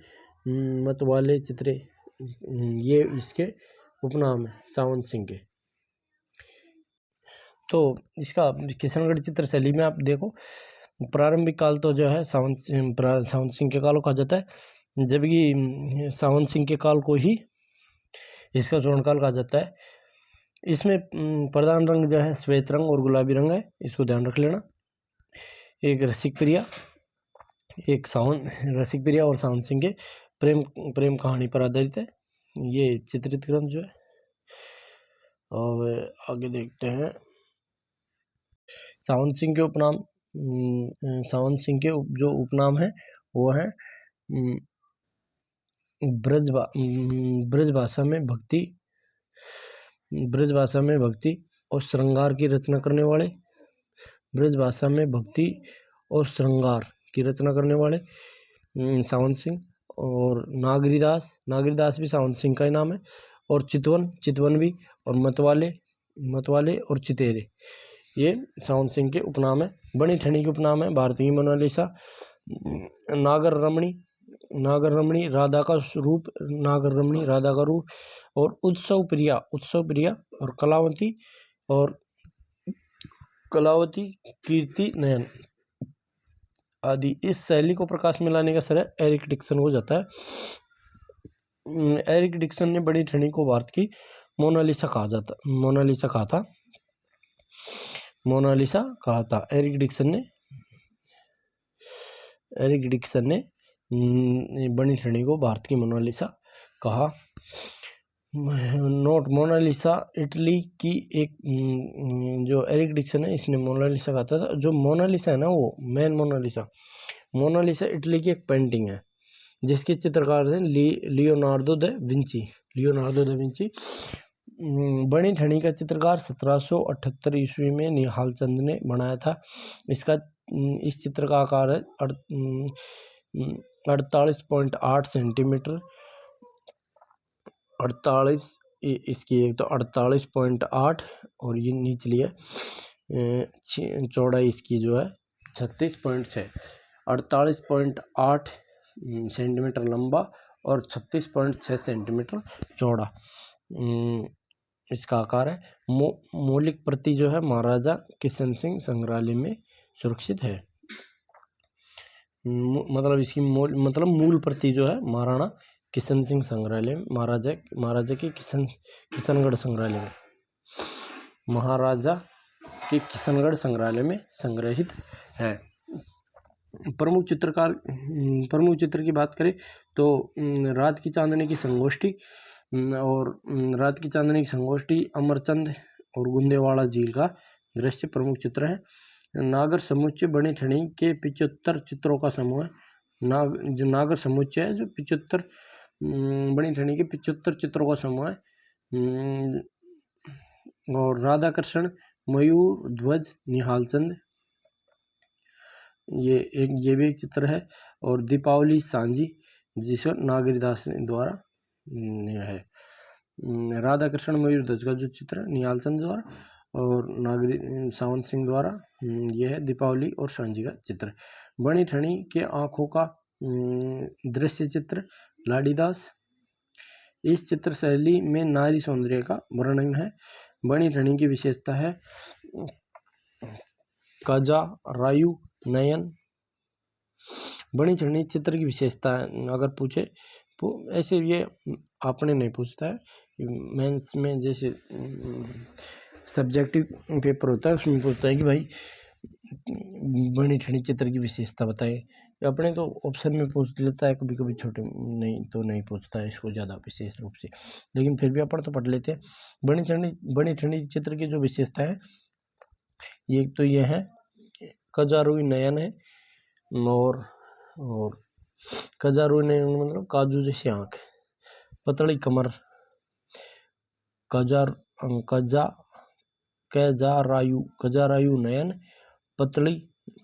मतवाले चित्रे, ये इसके उपनाम है सावंत सिंह के। तो इसका किशनगढ़ चित्र शैली में आप देखो प्रारंभिक काल तो जो है सावंत सिंह के काल को कहा जाता है, जबकि सावंत सिंह के काल को ही इसका स्वर्णकाल कहा जाता है। इसमें प्रधान रंग जो है श्वेत रंग और गुलाबी रंग है, इसको ध्यान रख लेना। एक रसिक प्रिया और सावंत सिंह के प्रेम कहानी पर आधारित है ये चित्रित ग्रंथ जो है। और आगे देखते हैं सावंत सिंह के उपनाम। सावंत सिंह के जो उपनाम है वो है ब्रजभाषा में भक्ति और श्रृंगार की रचना करने वाले, ब्रजभाषा में भक्ति और श्रृंगार की रचना करने वाले सावंत सिंह। और नागरीदास भी सावंत सिंह का ही नाम है। और चितवन भी, और मतवाले और चितेरे ये सावंत सिंह के उपनाम है। बनी ठनी के उपनाम है भारतीय मोनालिसा, नागर रमणी राधा का रूप, और उत्सव प्रिया और कलावती कीर्ति नयन आदि। इस शैली को प्रकाश में लाने का श्रेय एरिक डिक्सन को जाता है। एरिक डिक्सन ने बड़ी ठनी को भारत की मोनालिसा कहा था। एरिक डिक्सन ने बनी ठनी को भारत की मोनालिसा कहा। नोट, मोनालिसा इटली की एक, जो एरिक डिक्सन है इसने मोनालिसा कहा था। जो मोनालिसा है ना वो मेन मोनालिसा इटली की एक पेंटिंग है जिसके चित्रकार थे लियोनार्दो दा विंची। बनी ठनी का चित्रकार 1778 ईस्वी में निहाल चंद ने बनाया था। इस चित्र का आकार है 48.8 सेंटीमीटर। 48 इसकी एक तो 48.8 और ये निचली है चौड़ाई इसकी जो है 36.6। 48.8 सेंटीमीटर लंबा और 36.6 सेंटीमीटर चौड़ा इसका आकार है। मौलिक प्रति जो है महाराजा किशन सिंह संग्रहालय में सुरक्षित है। मतलब इसकी मूल प्रति जो है महाराणा किशन सिंह संग्रहालय में, महाराजा के किशनगढ़ संग्रहालय में, महाराजा के किशनगढ़ संग्रहालय में संग्रहित है। प्रमुख चित्र की बात करें तो रात की चांदनी की संगोष्ठी, अमरचंद और गुंदेवाड़ा झील का दृश्य प्रमुख चित्र है। नागर समुच्चय बनी ठनी के 75 चित्रों का समूह है। जो नागर समुच्चय है जो 75 बनी ठनी के 75 चित्रों का समूह है। और राधाकृष्ण, मयूर ध्वज, निहाल चंद ये भी एक चित्र है। और दीपावली सांझी जिसे नागरीदास द्वारा है। राधा कृष्ण मयूर ध्वज का जो चित्र है निहाल चंद द्वारा और नागरी सावंत सिंह द्वारा यह है दीपावली और सांझी का चित्र। बनी ठनी के आँखों का दृश्य चित्र लाडीदास। इस चित्र शैली में नारी सौंदर्य का वर्णन है। बनी ठनी की विशेषता है कजा रायु नयन। बनी ठनी चित्र की विशेषता अगर पूछे तो ऐसे ये आपने नहीं पूछता है, मेंस में जैसे सब्जेक्टिव पेपर होता है उसमें पूछता है कि भाई बनी ठनी चित्र की विशेषता बताए। अपने तो ऑप्शन में पूछ लेता है कभी कभी, छोटे नहीं तो नहीं पूछता है इसको ज़्यादा विशेष रूप से, लेकिन फिर भी अपन तो पढ़ लेते हैं। बनी ठनी चित्र की जो विशेषता है ये तो ये है कजारुई नयन है और कजारुई नयन मतलब काजू जैसी आँख, पतली कमर कजारायु नयन, पतली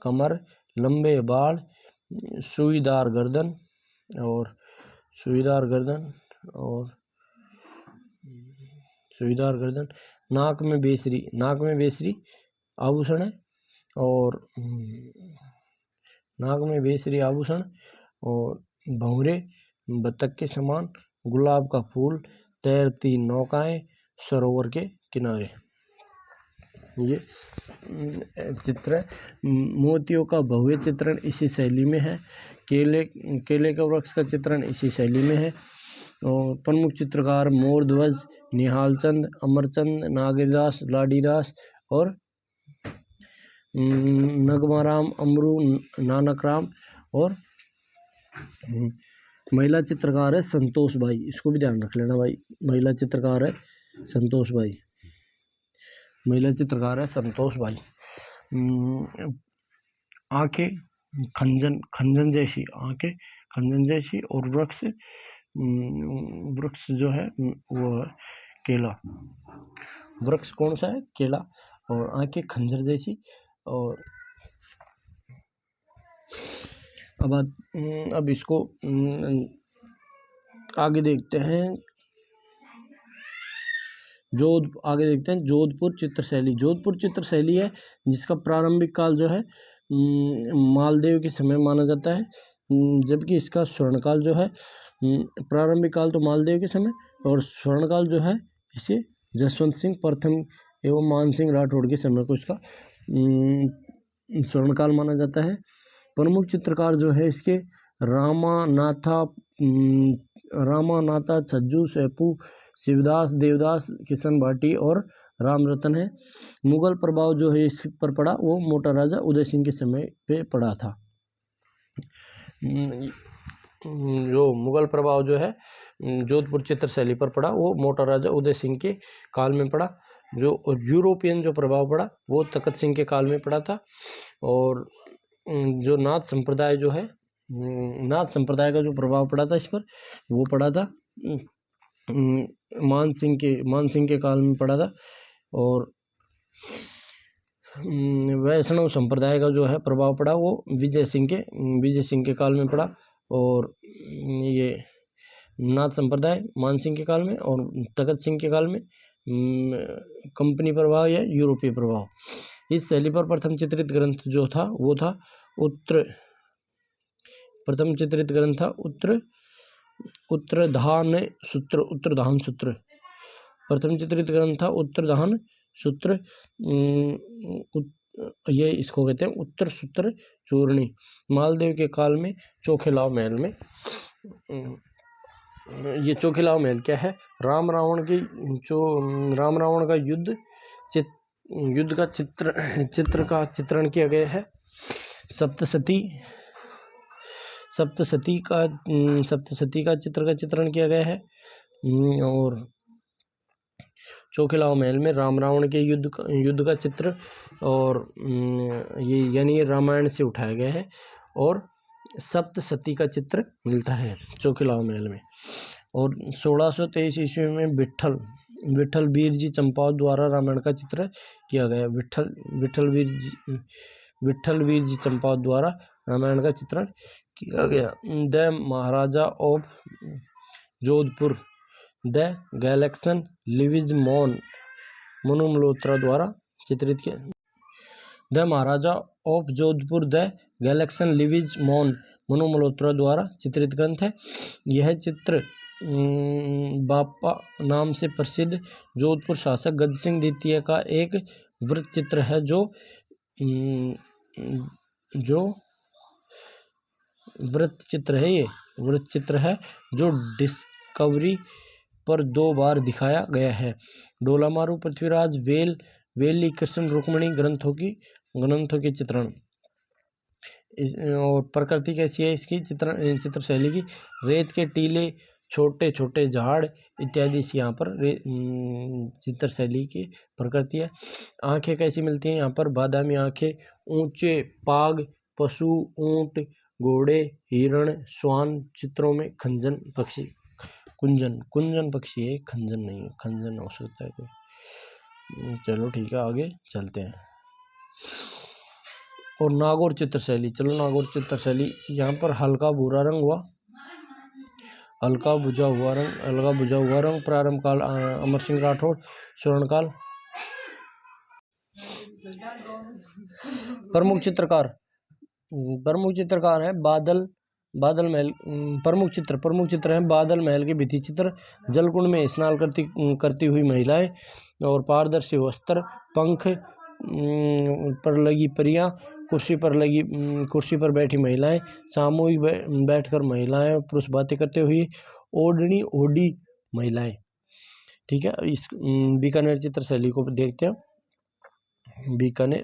कमर, लंबे बाल, सुईदार गर्दन और नाक में बेसरी आभूषण है और नाक में बेसरी आभूषण और भंवरे बतख के समान, गुलाब का फूल, तैरती नौकाएं, सरोवर के किनारे। ये चित्र मोतियों का भव्य चित्रण इसी शैली में है। केले का वृक्ष का चित्रण इसी शैली में है। और प्रमुख चित्रकार मोर ध्वज, निहाल चंद, अमरचंद, नागरीदास, लाडीदास और नगमाराम, अमरू, नानकराम। और महिला चित्रकार है संतोष बाई, इसको भी ध्यान रख लेना भाई। महिला चित्रकार है संतोष बाई। आंखें खंजन जैसी और वृक्ष जो है वो है केला। वृक्ष कौन सा है? केला। और आंखें खंजर जैसी। और अब इसको आगे देखते हैं। जोधपुर चित्र शैली है जिसका प्रारंभिक काल जो है मालदेव के समय माना जाता है, जबकि इसका स्वर्णकाल जो है प्रारंभिक काल तो मालदेव के समय और स्वर्णकाल जो है इसे जसवंत सिंह प्रथम एवं मान सिंह राठौड़ के समय को इसका स्वर्णकाल माना जाता है। प्रमुख चित्रकार जो है इसके रामानाथा, छज्जू, सैपू, शिवदास, देवदास, किशन भाटी और राम रतन है। मुगल प्रभाव जो है इस पर पड़ा वो मोटा राजा उदय सिंह के समय पे पड़ा था। जो मुगल प्रभाव जो है जोधपुर चित्र शैली पर पड़ा वो मोटा राजा उदय सिंह के काल में पड़ा। जो यूरोपियन जो प्रभाव पड़ा वो तखत सिंह के काल में पड़ा था। और जो नाथ संप्रदाय जो है नाथ संप्रदाय का जो प्रभाव पड़ा था इस पर वो पड़ा था मान सिंह के काल में पड़ा था। और वैष्णव संप्रदाय का जो है प्रभाव पड़ा वो विजय सिंह के काल में पड़ा। और ये नाथ संप्रदाय मान सिंह के काल में और तखत सिंह के काल में कंपनी प्रभाव या यूरोपीय प्रभाव। इस शैली पर प्रथम चित्रित ग्रंथ जो था वो था उत्तरधान सूत्र। प्रथम चित्रित ग्रंथ था उत्तरधान सूत्र। ये इसको कहते हैं उत्तर सूत्र चूर्णी। मालदेव के काल में चोखेलाव महल में, ये चोखेलाव महल क्या है? राम रावण का युद्ध का चित्र का चित्रण किया गया है। सप्तसती का चित्र का चित्रण किया गया है। और चोखेलाव महल में राम रावण के युद्ध का चित्र और ये यानी रामायण से उठाया गया है। और सप्तसती का चित्र मिलता है चोखेलाव महल में। और 1623 ईस्वी में विठल वीर जी चंपावत द्वारा रामायण का चित्र किया गया। विठल वीर विट्ठल वीर जी चंपावत द्वारा रामायण का चित्रण किया गया। The Maharaja of Jodhpur the गैलेक्सन लिविज मनु मल्होत्रा द्वारा चित्रित किया। The Maharaja of Jodhpur the गैलेक्सन लिविज मनु मल्होत्रा द्वारा चित्रित ग्रंथ है। यह चित्र बापा नाम से प्रसिद्ध जोधपुर शासक गज सिंह द्वितीय का एक वृत्त चित्र है जो वृत्त चित्र है जो डिस्कवरी पर 2 बार दिखाया गया है। डोलामारू पृथ्वीराज वेली कृष्ण रुक्मिणी ग्रंथों के चित्रण। और प्रकृति कैसी है इसकी चित्र शैली की, रेत के टीले, छोटे छोटे झाड़ इत्यादि यहाँ पर चित्र शैली की प्रकृति है। आंखें कैसी मिलती हैं यहाँ पर, बादामी आंखें, ऊंचे पाग, पशु, ऊंट, घोड़े, हिरण, श्वान चित्रों में, खंजन पक्षी, कुंजन पक्षी है, खंजन नहीं है, खंजन हो सकता है कोई। चलो ठीक है, आगे चलते हैं। और नागौर चित्र शैली, चलो नागौर चित्र शैली, यहाँ पर हल्का भूरा रंग हुआ, हल्का बुझा हुआ रंग। प्रारंभ काल अमर सिंह राठौड़, स्वर्णकाल। प्रमुख चित्रकार है बादल महल। प्रमुख चित्र है बादल महल के भित्ति चित्र, जलकुंड में स्नान करती हुई महिलाएं और पारदर्शी वस्त्र, पंख पर लगी परियां, कुर्सी पर बैठी महिलाएं, सामूहिक बैठकर महिलाएं और पुरुष बातें करते हुए, ओढ़ी महिलाएं। ठीक है, इस बीकानेर चित्र शैली को देखते हैं। बीकानेर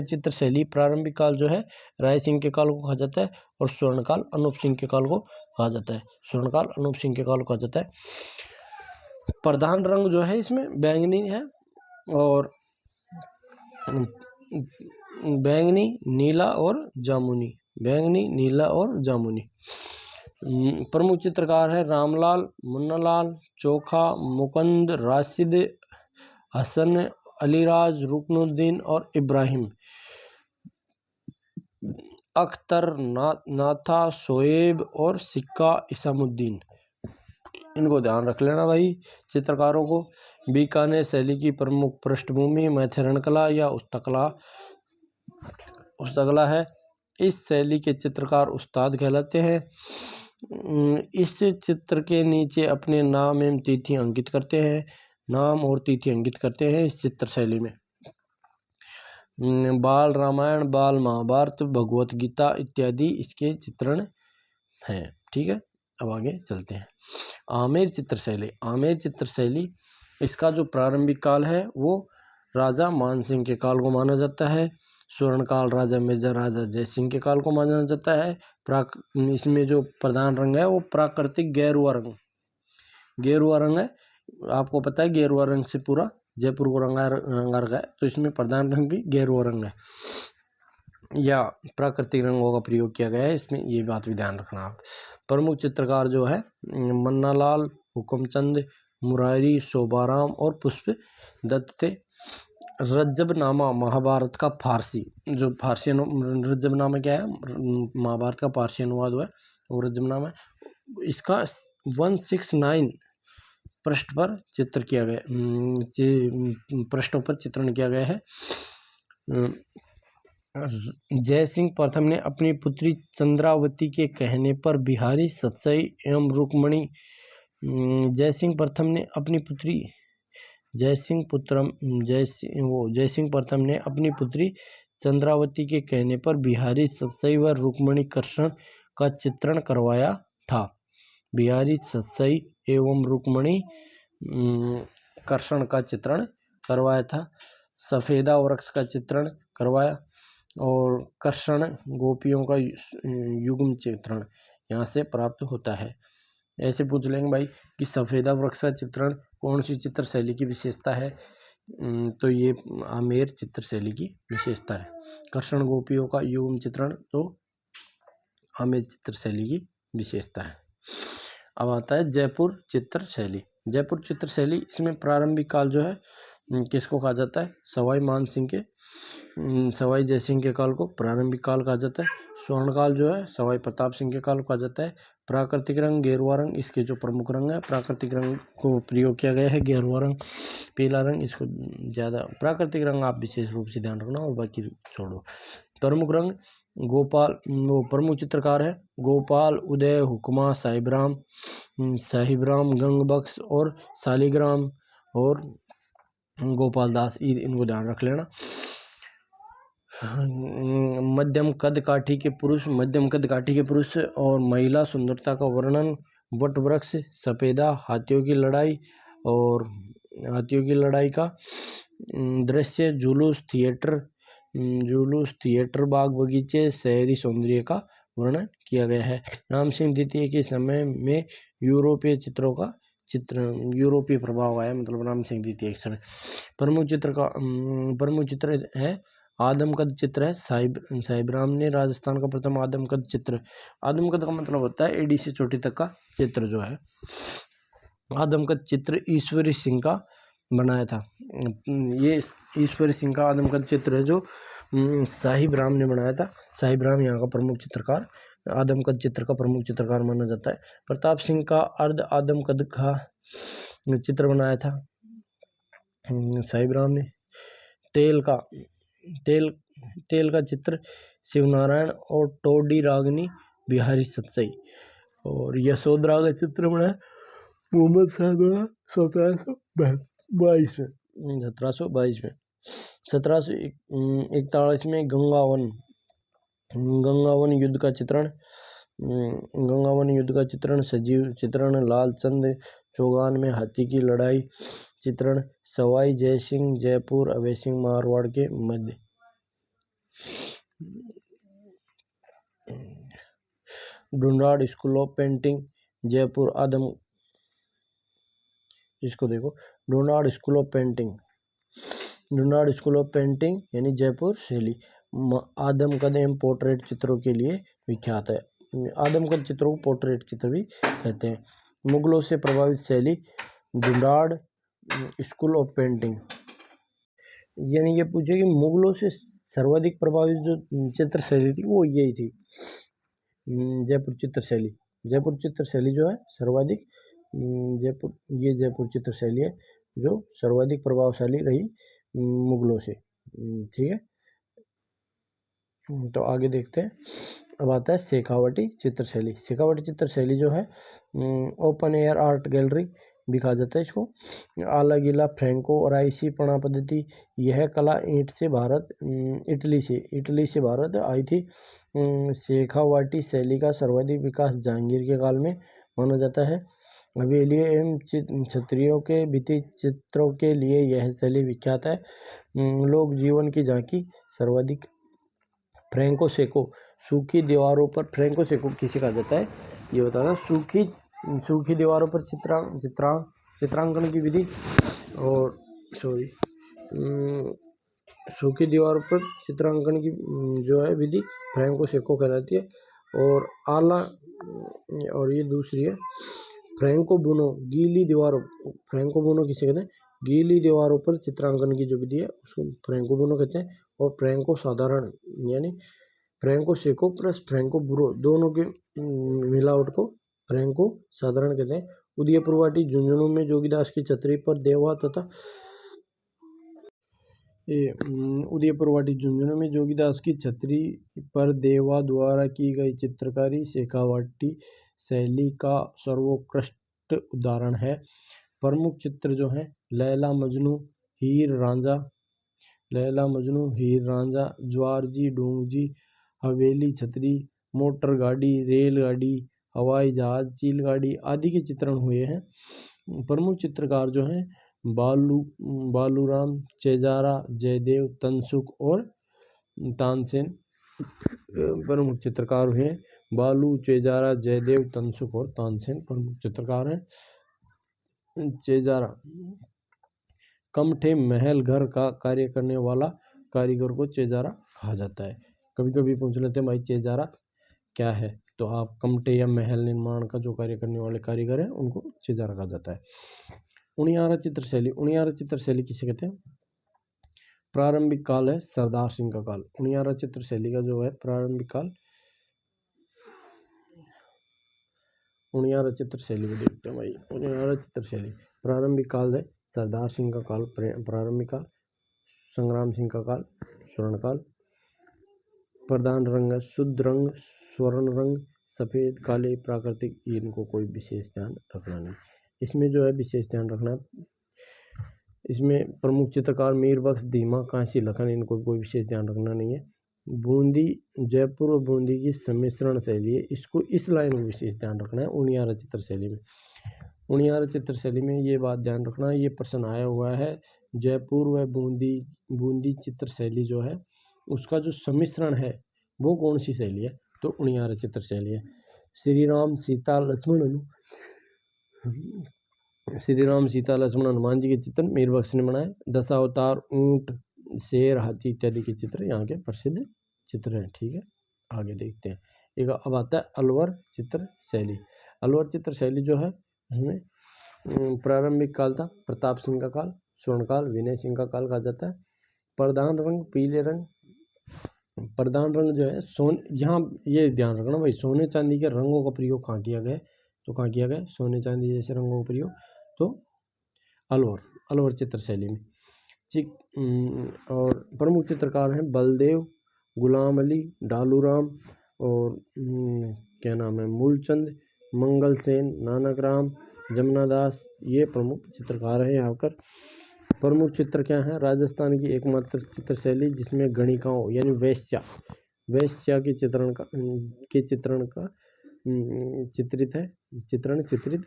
चित्र शैली प्रारंभिक काल जो है राय सिंह के काल को कहा जाता है और स्वर्णकाल अनूप सिंह के काल को कहा जाता है। प्रधान रंग जो है इसमें बैंगनी है और बैंगनी, नीला और जामुनी। प्रमुख चित्रकार है रामलाल, मुन्नालाल, चोखा, मुकुंद, राशिद, हसन, अलीराज, रुकनुद्दीन और इब्राहिम, अख्तर, नाथा, शोएब और सिक्का इसामुद्दीन। इनको ध्यान रख लेना भाई चित्रकारों को। बीकानेर शैली की प्रमुख पृष्ठभूमि मैथेरन कला या उस्तकला है। इस शैली के चित्रकार उस्ताद कहलाते हैं। इस चित्र के नीचे अपने नाम एवं तिथि अंकित करते हैं। इस चित्र शैली में बाल रामायण, बाल महाभारत, भगवत गीता इत्यादि इसके चित्रण हैं। ठीक है, अब आगे चलते हैं। आमेर चित्र शैली इसका जो प्रारंभिक काल है वो राजा मानसिंह के काल को माना जाता है। स्वर्णकाल राजा मिर्जा राजा जयसिंह के काल को माना जाता है। इसमें जो प्रधान रंग है वो प्राकृतिक गेरुआ रंग है। आपको पता है गेरुआ रंग से पूरा जयपुर को रंगा रखा है, तो इसमें प्रधान रंग भी गेरुआ रंग है या प्राकृतिक रंगों का प्रयोग किया गया है, इसमें ये बात भी ध्यान रखना आप। प्रमुख चित्रकार जो है मन्नालाल, हुकुमचंद, मुरारी, शोभाराम और पुष्प दत्त थे। रज्जबनामा महाभारत का फारसी जो फारसी रज्जबनामा क्या है, महाभारत का फारसी अनुवाद हुआ है वो रज्जबनामा है। इसका 169 पृष्ठ पर चित्र किया गया, पृष्ठों पर चित्रण किया गया है। जयसिंह प्रथम ने अपनी पुत्री चंद्रावती के कहने पर बिहारी सतसई एवं रुक्मणी जयसिंह प्रथम ने अपनी पुत्री चंद्रावती के कहने पर बिहारी सतसई व रुक्मणी कृष्ण का चित्रण करवाया था। बिहारी सतसई एवं रुक्मणी कृष्ण का चित्रण करवाया था। सफेदा वृक्ष का चित्रण करवाया और कृष्ण गोपियों का युग्म चित्रण यहाँ से प्राप्त होता है। ऐसे पूछ लेंगे भाई कि सफेदा वृक्ष का चित्रण कौन सी चित्र शैली की विशेषता है, तो ये आमेर चित्र शैली की विशेषता है। कृष्ण गोपियों का युग्म चित्रण तो आमेर चित्र शैली की विशेषता है। अब आता है जयपुर चित्र शैली। इसमें प्रारंभिक काल जो है किसको कहा जाता है, सवाई मानसिंह के सवाई जयसिंह के काल को प्रारंभिक काल कहा जाता है। स्वर्णकाल जो है सवाई प्रताप सिंह के काल को कहा जाता है। प्राकृतिक रंग गेरुआ रंग इसके जो प्रमुख रंग है, प्राकृतिक रंग को प्रयोग किया गया है, गेरुआ रंग, पीला रंग, इसको ज़्यादा प्राकृतिक रंग आप विशेष रूप से ध्यान रखना और बाकी छोड़ो। प्रमुख रंग गोपाल, वो प्रमुख चित्रकार है गोपाल, उदय, हुक्मा, साहिबराम, गंगबख्श और शालिग्राम और गोपाल दास, इनको ध्यान रख लेना। मध्यम कद काठी के पुरुष और महिला सुंदरता का वर्णन, वट वृक्ष, सफेदा, हाथियों की लड़ाई का दृश्य, जुलूस, थिएटर, बाग बगीचे, शहरी सौंदर्य का वर्णन किया गया है। राम सिंह द्वितीय के समय में यूरोपीय प्रभाव आया, मतलब राम सिंह द्वितीय के समय। प्रमुख चित्र है आदमकद चित्र है साहिबराम ने राजस्थान का प्रथम आदमकद चित्र। आदमकद का मतलब होता है एडी से चोटी तक का चित्र जो है। आदमकद चित्र ईश्वरी सिंह का बनाया था। ये ईश्वरी सिंह का आदमकद चित्र है जो साहिबराम ने बनाया था। साहिबराम यहाँ का प्रमुख चित्रकार, आदमकद चित्र का प्रमुख चित्रकार माना जाता है। प्रताप सिंह का अर्ध आदमकद का चित्र बनाया था साहिबराम ने। तेल का चित्र शिवनारायण और टोडी रागनी बिहारी सतसई। और यशोधरा का चित्र बनाया मोहम्मद शाह द्वारा 1722 में। 1741 में गंगावन युद्ध का चित्रण, सजीव चित्रण, लालचंद चौगान में हाथी की लड़ाई चित्रण, सवाई जयसिंह जयपुर, अभय सिंह मारवाड़ के मध्य। Dhundhar school of painting Jaipur Dhundhar school of painting यानी जयपुर शैली आदमकद एवं पोर्ट्रेट चित्रों के लिए विख्यात है। आदमकद चित्रों को पोर्ट्रेट चित्र भी कहते हैं। मुगलों से प्रभावित शैली डुनार्ड स्कूल ऑफ पेंटिंग, यानी ये पूछे कि मुगलों से सर्वाधिक प्रभावित जो चित्र शैली थी वो यही थी, जयपुर चित्र शैली जो है सर्वाधिक जयपुर चित्र शैली है जो सर्वाधिक प्रभावशाली रही मुगलों से। ठीक है, तो आगे देखते हैं। अब आता है शेखावटी चित्रशैली। शेखावटी चित्रशैली जो है ओपन एयर आर्ट गैलरी भी कहा जाता है इसको। आला गीला फ्रैंको और आईसी पणा पद्धति, यह कला इटली से भारत आई थी। शेखावाटी शैली का सर्वाधिक विकास जहांगीर के काल में माना जाता है। हवेलियों एवं क्षत्रियों के भित्ति चित्रों के लिए यह शैली विख्यात है। लोक जीवन की झांकी सर्वाधिक फ्रैंको सेको, सूखी दीवारों पर फ्रैंको सेको किसे कहा जाता है ये बताना। सूखी दीवारों पर चित्रांकन की विधि और सूखी दीवारों पर चित्रांकन की जो है विधि फ्रैंको सेको कहलाती है। और ये दूसरी है फ्रैंको बुनो, फ्रैंको बुनो किसे कहते हैं, गीली दीवारों पर चित्रांकन की जो विधि है उसको फ्रैंको बुनो कहते हैं। और फ्रैंको साधारण यानी फ्रैंको सेको प्लस फ्रैंको बुरो दोनों के मिलावट को फ्रैंको साधारण कहते हैं। उदयपुरवाटी झुंझुनू में जोगीदास की छतरी पर देवा तथा उदयपुरवाटी झुंझुनू में जोगीदास की छतरी पर देवा द्वारा की गई चित्रकारी शेखावाटी शैली का सर्वोत्कृष्ट उदाहरण है। प्रमुख चित्र जो है लैला मजनू, हीर रांझा, ज्वारजी, डोंगजी, हवेली, छतरी, मोटर गाड़ी, रेलगाड़ी, हवाई जहाज, चीलगाड़ी आदि के चित्रण हुए हैं। प्रमुख चित्रकार जो हैं बालूराम, चेजारा, जयदेव, तनसुख और तानसेन प्रमुख चित्रकार हुए हैं। बालू, चेजारा, जयदेव, तनसुख और तानसेन प्रमुख चित्रकार हैं। चेजारा कमठे महल घर का कार्य करने वाला कारीगर को चेजारा कहा जाता है। कभी कभी पूछ लेते हैं भाई चेजारा क्या है, तो आप कमठे या महल निर्माण का जो कार्य करने वाले कारीगर हैं उनको चेजारा कहा जाता है। उनियारा चित्रशैली किसे कहते हैं, प्रारंभिक काल है सरदार सिंह का काल। उनियारा चित्र शैली का जो है प्रारंभिक काल, उनियारा चित्र शैली को देखते हैं भाई। उनियारा चित्र शैली प्रारंभिक काल है सरदार सिंह का काल, प्रारंभिक काल, संग्राम सिंह का काल, स्वर्ण काल। प्रधान रंग है शुद्ध रंग, स्वर्ण रंग, सफ़ेद, काले, प्राकृतिक, इनको कोई विशेष ध्यान रखना नहीं। इसमें जो है विशेष ध्यान रखना है, इसमें प्रमुख चित्रकार मीर बख्श, धीमा, कांसी, लखन, इनको कोई विशेष ध्यान रखना नहीं है। बूंदी, जयपुर और बूंदी की सम्मिश्रण शैली है, इसको इस लाइन में विशेष ध्यान रखना है उनियारा चित्र शैली में। उनियारा चित्र शैली में ये बात ध्यान रखना, ये प्रश्न आया हुआ है, जयपुर व बूंदी चित्र शैली जो है उसका जो सम्मिश्रण है वो कौन सी शैली है, तो उनियारा चित्र शैली है। श्री राम सीता लक्ष्मण हनुमान जी के चित्र मीर बख्श ने बनाए। दशावतार, ऊंट, शेर, हाथी इत्यादि के चित्र यहाँ के प्रसिद्ध चित्र हैं। ठीक है, आगे देखते हैं। एक अब आता है अलवर चित्र शैली। अलवर चित्र शैली जो है इसमें प्रारंभिक काल था प्रताप सिंह का काल, स्वर्ण काल, विनय सिंह का काल कहा जाता है। प्रधान रंग पीले रंग, प्रधान रंग जो है यहाँ ये ध्यान रखना भाई, सोने चांदी के रंगों का प्रयोग कहाँ किया गया, तो कहाँ किया गया, सोने चांदी जैसे रंगों का प्रयोग, तो अलवर चित्र शैली में। और प्रमुख चित्रकार हैं बलदेव, गुलाम अली, डालूराम और क्या नाम है, मूलचंद, मंगल सेन, नानक राम, जमुना दास, ये प्रमुख चित्रकार हैं यहाँ पर। प्रमुख चित्र क्या है, राजस्थान की एकमात्र चित्र शैली जिसमें गणिकाओं यानी वेश्या के चित्रण का चित्रित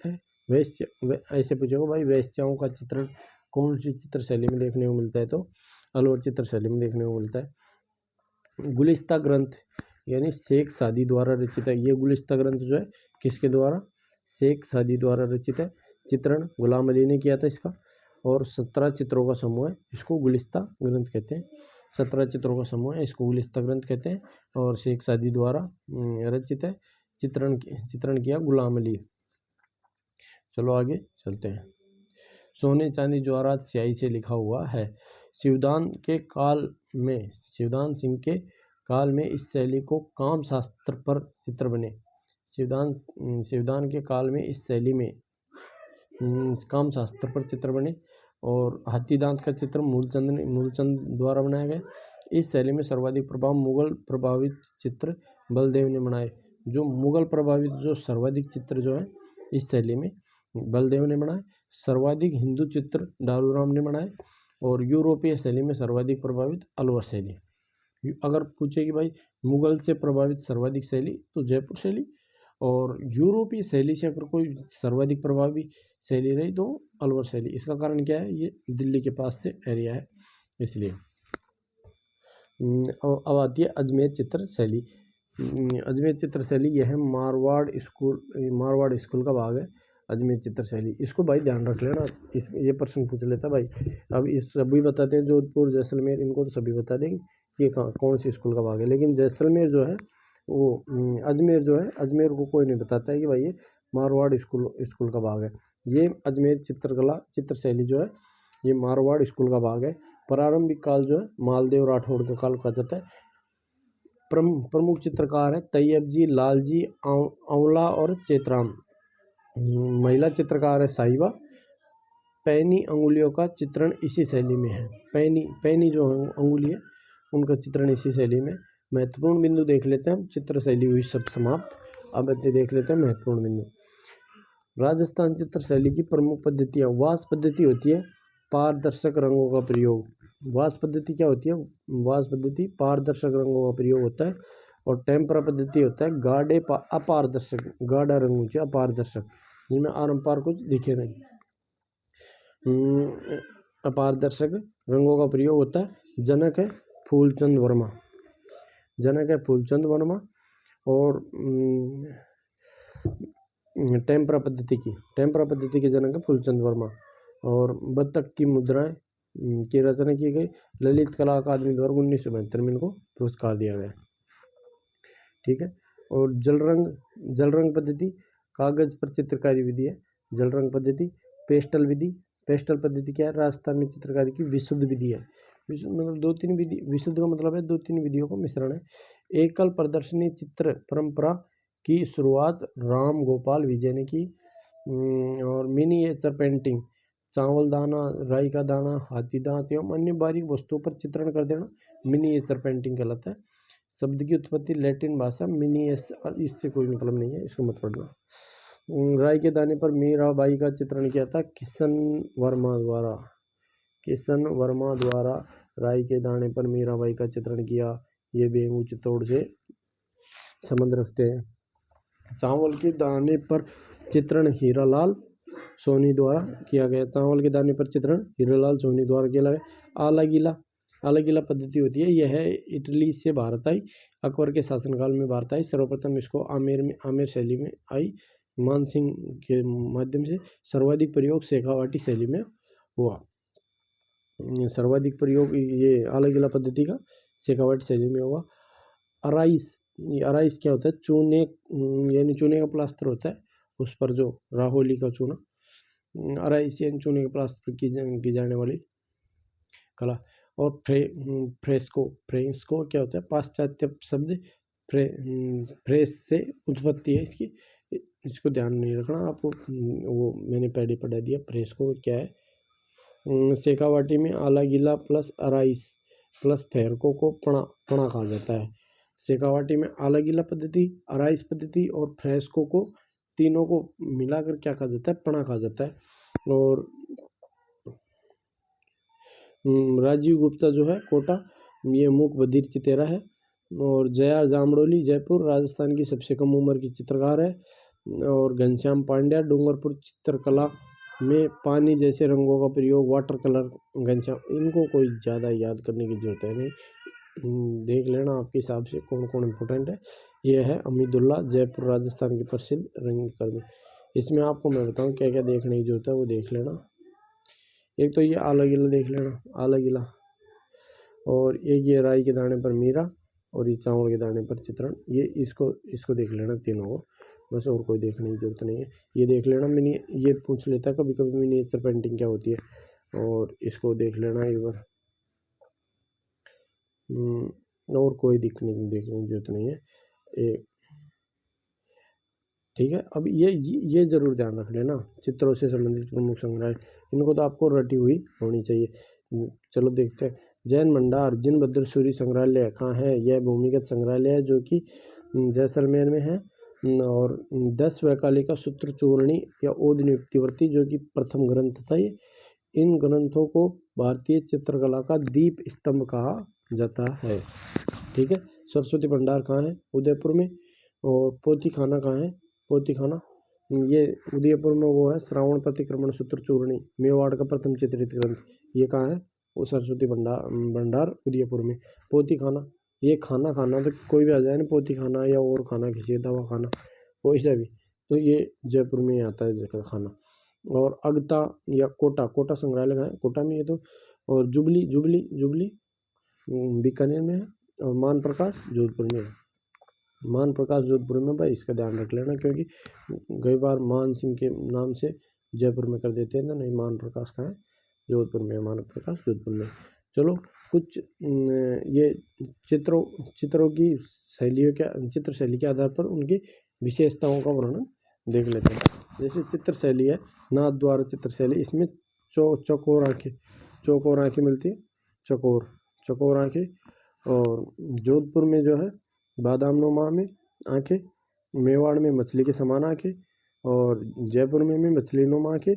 है। वेश्या ऐसे पूछोगे भाई, वेश्याओं का चित्रण कौन सी चित्र शैली में देखने को मिलता है, तो अलवर चित्र शैली में देखने को मिलता है। गुलिस्ता ग्रंथ यानी शेख सादी द्वारा रचित है। ये गुलिस्ता ग्रंथ जो है किसके द्वारा, शेख सादी द्वारा रचित है। चित्रण गुलाम अली ने किया था इसका, और 17 चित्रों का समूह है, इसको गुलिस्ता ग्रंथ कहते हैं। 17 चित्रों का समूह है, इसको गुलिस्ता ग्रंथ कहते हैं, और शेख सादी द्वारा रचित है। चित्रण किया गुलाम अली। चलो आगे चलते हैं। सोने चांदी ज्वारात स्याही से लिखा हुआ है। शिवदान सिंह के काल में इस शैली को काम शास्त्र पर चित्र बने। शिवदान के काल में इस शैली में काम शास्त्र पर चित्र बने, और हाथी दांत का चित्र मूलचंद द्वारा बनाया गया। इस शैली में सर्वाधिक प्रभाव मुगल प्रभावित चित्र बलदेव ने बनाए। जो मुगल प्रभावित जो सर्वाधिक चित्र जो है इस शैली में बलदेव ने बनाए। सर्वाधिक हिंदू चित्र डालूराम ने बनाए, और यूरोपीय शैली में सर्वाधिक प्रभावित अलवर शैली। अगर पूछे कि भाई मुगल से प्रभावित सर्वाधिक शैली तो जयपुर शैली, और यूरोपीय शैली से अगर कोई सर्वाधिक प्रभावी शैली रही तो अलवर शैली। इसका कारण क्या है, ये दिल्ली के पास से एरिया है इसलिए। अब आती है अजमेर चित्र शैली। अजमेर चित्र शैली यह है मारवाड़ स्कूल का भाग है अजमेर चित्र शैली। इसको भाई ध्यान रख लेना, ये प्रश्न पूछ लेता भाई। अब इस सभी बताते हैं, जोधपुर, जैसलमेर, इनको तो सभी बता देंगे कि कौन सी स्कूल का भाग है, लेकिन जैसलमेर जो है वो अजमेर जो है, अजमेर को कोई नहीं बताता है कि भाई ये मारवाड़ स्कूल का भाग है। ये अजमेर चित्र शैली जो है ये मारवाड़ स्कूल का भाग है। प्रारंभिक काल जो है मालदेव राठौड़ का काल कहा जाता है। प्रमुख चित्रकार है तैयब जी, लाल जी, आंवला और चेतराम। महिला चित्रकार है साहिबा। पैनी अंगुलियों का चित्रण इसी शैली में है। पैनी जो अंगुली है उनका चित्रण इसी शैली में। महत्वपूर्ण बिंदु देख लेते हैं हम, चित्र शैली हुई सब समाप्त। अब देख लेते हैं महत्वपूर्ण बिंदु। राजस्थान चित्र शैली की प्रमुख पद्धतियाँ, वास पद्धति होती है, पारदर्शक रंगों का प्रयोग। वास पद्धति क्या होती है, वास पद्धति पारदर्शक रंगों का प्रयोग होता है। और टेम्परा पद्धति होता है अपारदर्शक, गाढ़ा रंग ऊंचे अपारदर्शक, जिनमें आरंपार कुछ दिखे नहीं। अपारदर्शक रंगों का प्रयोग होता है। जनक है फूलचंद वर्मा। और टेम्परा पद्धति के जनक है फूलचंद वर्मा। और बत्तख की मुद्राएं की रचना की गई। ललित कला अकादमी द्वारा 1972 में इनको पुरस्कार दिया गया। ठीक है। और जल रंग पद्धति कागज पर चित्रकारी विधि है जल रंग पद्धति। पेस्टल पद्धति क्या है, राजस्थान में चित्रकारी की विशुद्ध विधि है। मतलब 2-3 विधि, विशुद्ध का मतलब है 2-3 विधियों का मिश्रण है। एकल प्रदर्शनी चित्र परंपरा की शुरुआत राम गोपाल विजय ने की। और मिनिएचर पेंटिंग, चावल दाना, राई का दाना, हाथी दांत एवं अन्य बारीक वस्तुओं पर चित्रण कर देना मिनिएचर पेंटिंग कहलाता है। शब्द की उत्पत्ति लैटिन भाषा मिनिएचर, इससे कोई मतलब नहीं है, इसको मत पढ़ना। राई के दाने पर मीराबाई का चित्रण किया था किशन वर्मा द्वारा। किशन वर्मा द्वारा राई के दाने पर मीराबाई का चित्रण किया। ये बेंगू चित्तौड़ से संबंध रखते हैं। चावल के दाने पर चित्रण हीरालाल सोनी द्वारा किया गया। चावल के दाने पर चित्रण हीरालाल सोनी द्वारा किया गया। आला गीला, आला गीला पद्धति होती है, यह इटली से भारत आई, अकबर के शासनकाल में भारत आई। सर्वप्रथम इसको आमेर शैली में आई, मानसिंह के माध्यम से। सर्वाधिक प्रयोग शेखावाटी शैली में हुआ। सर्वाधिक प्रयोग ये आला गीला पद्धति का शेखावाटी शैली में हुआ। अराइस, ये अराइस क्या होता है? चूने, यानी चूने का प्लास्टर होता है, उस पर जो राहोली का चूना, अराइस यानी चूने के प्लास्टर की जाने वाली कला। और फ्रेस्को, फ्रेस्को क्या होता है? पाश्चात्य शब्द फ्रेस से उत्पत्ति है इसकी, इसको ध्यान नहीं रखना आपको, वो मैंने पहले पढ़ा दिया। फ्रेस्को क्या है? शेखावाटी में आला गीला प्लस अराइस प्लस फेरको को पणा कहा जाता है। शेखावाटी में आला गीला पद्धति, अराइस पद्धति और फ्रेस्को को, तीनों को मिलाकर क्या कहा जाता है? पणा कहा जाता है। और राजीव गुप्ता जो है कोटा, ये मूक बधिर चितेरा है। और जया जामड़ोली जयपुर राजस्थान की सबसे कम उम्र की चित्रकार है। और घनश्याम पांड्या डूंगरपुर चित्रकला में पानी जैसे रंगों का प्रयोग, वाटर कलर, घनश्याम, इनको कोई ज़्यादा याद करने की जरूरत है नहीं, देख लेना आपके हिसाब से कौन कौन इम्पोर्टेंट है। ये है अमीदुल्ला, जयपुर राजस्थान की प्रसिद्ध रंगकर्मी। इसमें आपको मैं बताऊँ क्या क्या देखने की जरूरत है, वो देख लेना। एक तो ये आला गीला देख लेना, आला गीला, और एक ये राई के दाने पर मीरा, और ये चावल के दाने पर चित्रण, ये इसको देख लेना तीनों को, बस, और कोई देखने की जरूरत नहीं है। ये देख लेना। मिनी, ये पूछ लेता है कभी कभी मिनिएचर पेंटिंग क्या होती है, और इसको देख लेना एक बार। और कोई देखने की जरूरत नहीं है। ठीक है। अब ये जरूर ध्यान रख लेना, चित्रों से संबंधित प्रमुख संग्रह, इनको तो आपको रटी हुई होनी चाहिए। चलो देखते हैं। जैन भंडार जिनभद्र सूरी संग्रहालय कहाँ है? यह भूमिगत संग्रहालय है जो कि जैसलमेर में है। और 10 वैकालिका सूत्र चूर्णी या ओद नियुक्तिवर्ती जो कि प्रथम ग्रंथ था ये। इन ग्रंथों को भारतीय चित्रकला का दीप स्तंभ कहा जाता है। ठीक है। सरस्वती भंडार कहाँ है? उदयपुर में। और पोथी खाना कहाँ है? पोथी खाना ये उदयपुर में वो है। श्रावण प्रतिक्रमण सूत्र चूर्णी मेवाड़ का प्रथम चित्रित ग्रंथ, ये कहाँ है? वो सरस्वती भंडार उदयपुर में। पोथी खाना, ये खाना तो कोई भी आ जाए ना, पोथी खाना या और खाना, खिचड़ी दवा खाना, कोई सा भी, तो ये जयपुर में आता है जगह खाना। और अगता या कोटा संग्रहालय है कोटा में ये तो। और जुबली बीकानेर में है। और मान प्रकाश जोधपुर में है। मान प्रकाश जोधपुर में, भाई इसका ध्यान रख लेना, क्योंकि कई बार मान सिंह के नाम से जयपुर में कर देते हैं ना, नहीं, मान प्रकाश का है जोधपुर में, मान प्रकाश जोधपुर में। चलो कुछ ये चित्रों की शैलियों के, चित्र शैली के आधार पर उनकी विशेषताओं का वर्णन देख लेते हैं। जैसे चित्र शैली है नाथ द्वारा चित्र शैली, इसमें चौकोर आँखें मिलती है, चौकोर आँखें। और जोधपुर में जो है बादाम नुमा में आँखें, मेवाड़ में मछली के समान आँखें, और जयपुर में मछली नुमा आँखें,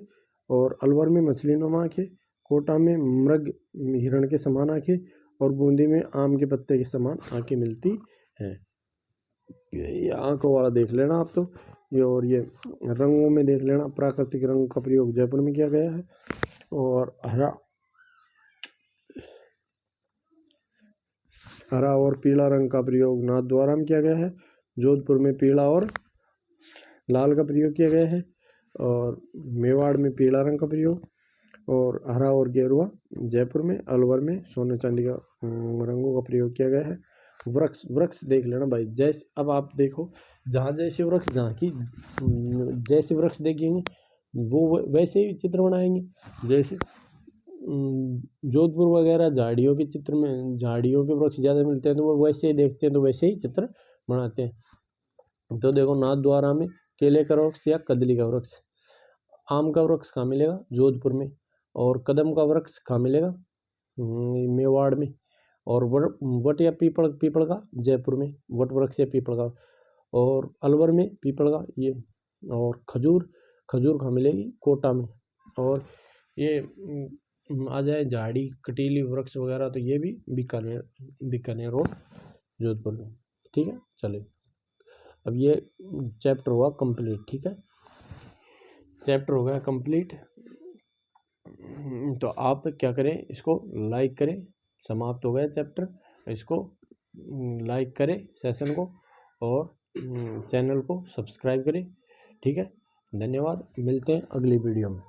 और अलवर में मछली नुमा आँखें, कोटा में मृग हिरण के समान आँखें, और बूंदी में आम के पत्ते के समान आँखें मिलती हैं। ये आँखों वाला देख लेना आप तो। ये और ये रंगों में देख लेना, प्राकृतिक रंग का प्रयोग जयपुर में किया गया है। और हरा और पीला रंग का प्रयोग नाथद्वारा में किया गया है। जोधपुर में पीला और लाल का प्रयोग किया गया है। और मेवाड़ में पीला रंग का प्रयोग, और हरा और गेरुआ जयपुर में। अलवर में सोने चांदी का रंगों का प्रयोग किया गया है। वृक्ष देख लेना भाई, जैसे अब आप देखो, जहाँ जैसे वृक्ष, जहाँ की जैसे वृक्ष देखेंगे वो वैसे ही चित्र बनाएंगे। जैसे जोधपुर वगैरह झाड़ियों के चित्र में झाड़ियों के वृक्ष ज़्यादा मिलते हैं, तो वो वैसे ही देखते हैं तो वैसे ही चित्र बनाते हैं। तो देखो नाथद्वारा में केले का वृक्ष या कदली का वृक्ष। आम का वृक्ष कहाँ मिलेगा? जोधपुर में। और कदम का वृक्ष कहाँ मिलेगा? मेवाड़ में। और वट या पीपल का जयपुर में, वट वृक्ष या पीपल का। और अलवर में पीपल का ये। और खजूर कहाँ मिलेगी? कोटा में। और ये आ जाए झाड़ी कटीली वृक्ष वगैरह, तो ये भी बीकानेर और जोधपुर में। ठीक है, चलिए अब ये चैप्टर हुआ कंप्लीट। ठीक है, चैप्टर हो गया कंप्लीट। तो आप क्या करें, इसको लाइक करें। समाप्त हो गया चैप्टर, इसको लाइक करें सेशन को, और चैनल को सब्सक्राइब करें। ठीक है, धन्यवाद, मिलते हैं अगली वीडियो में।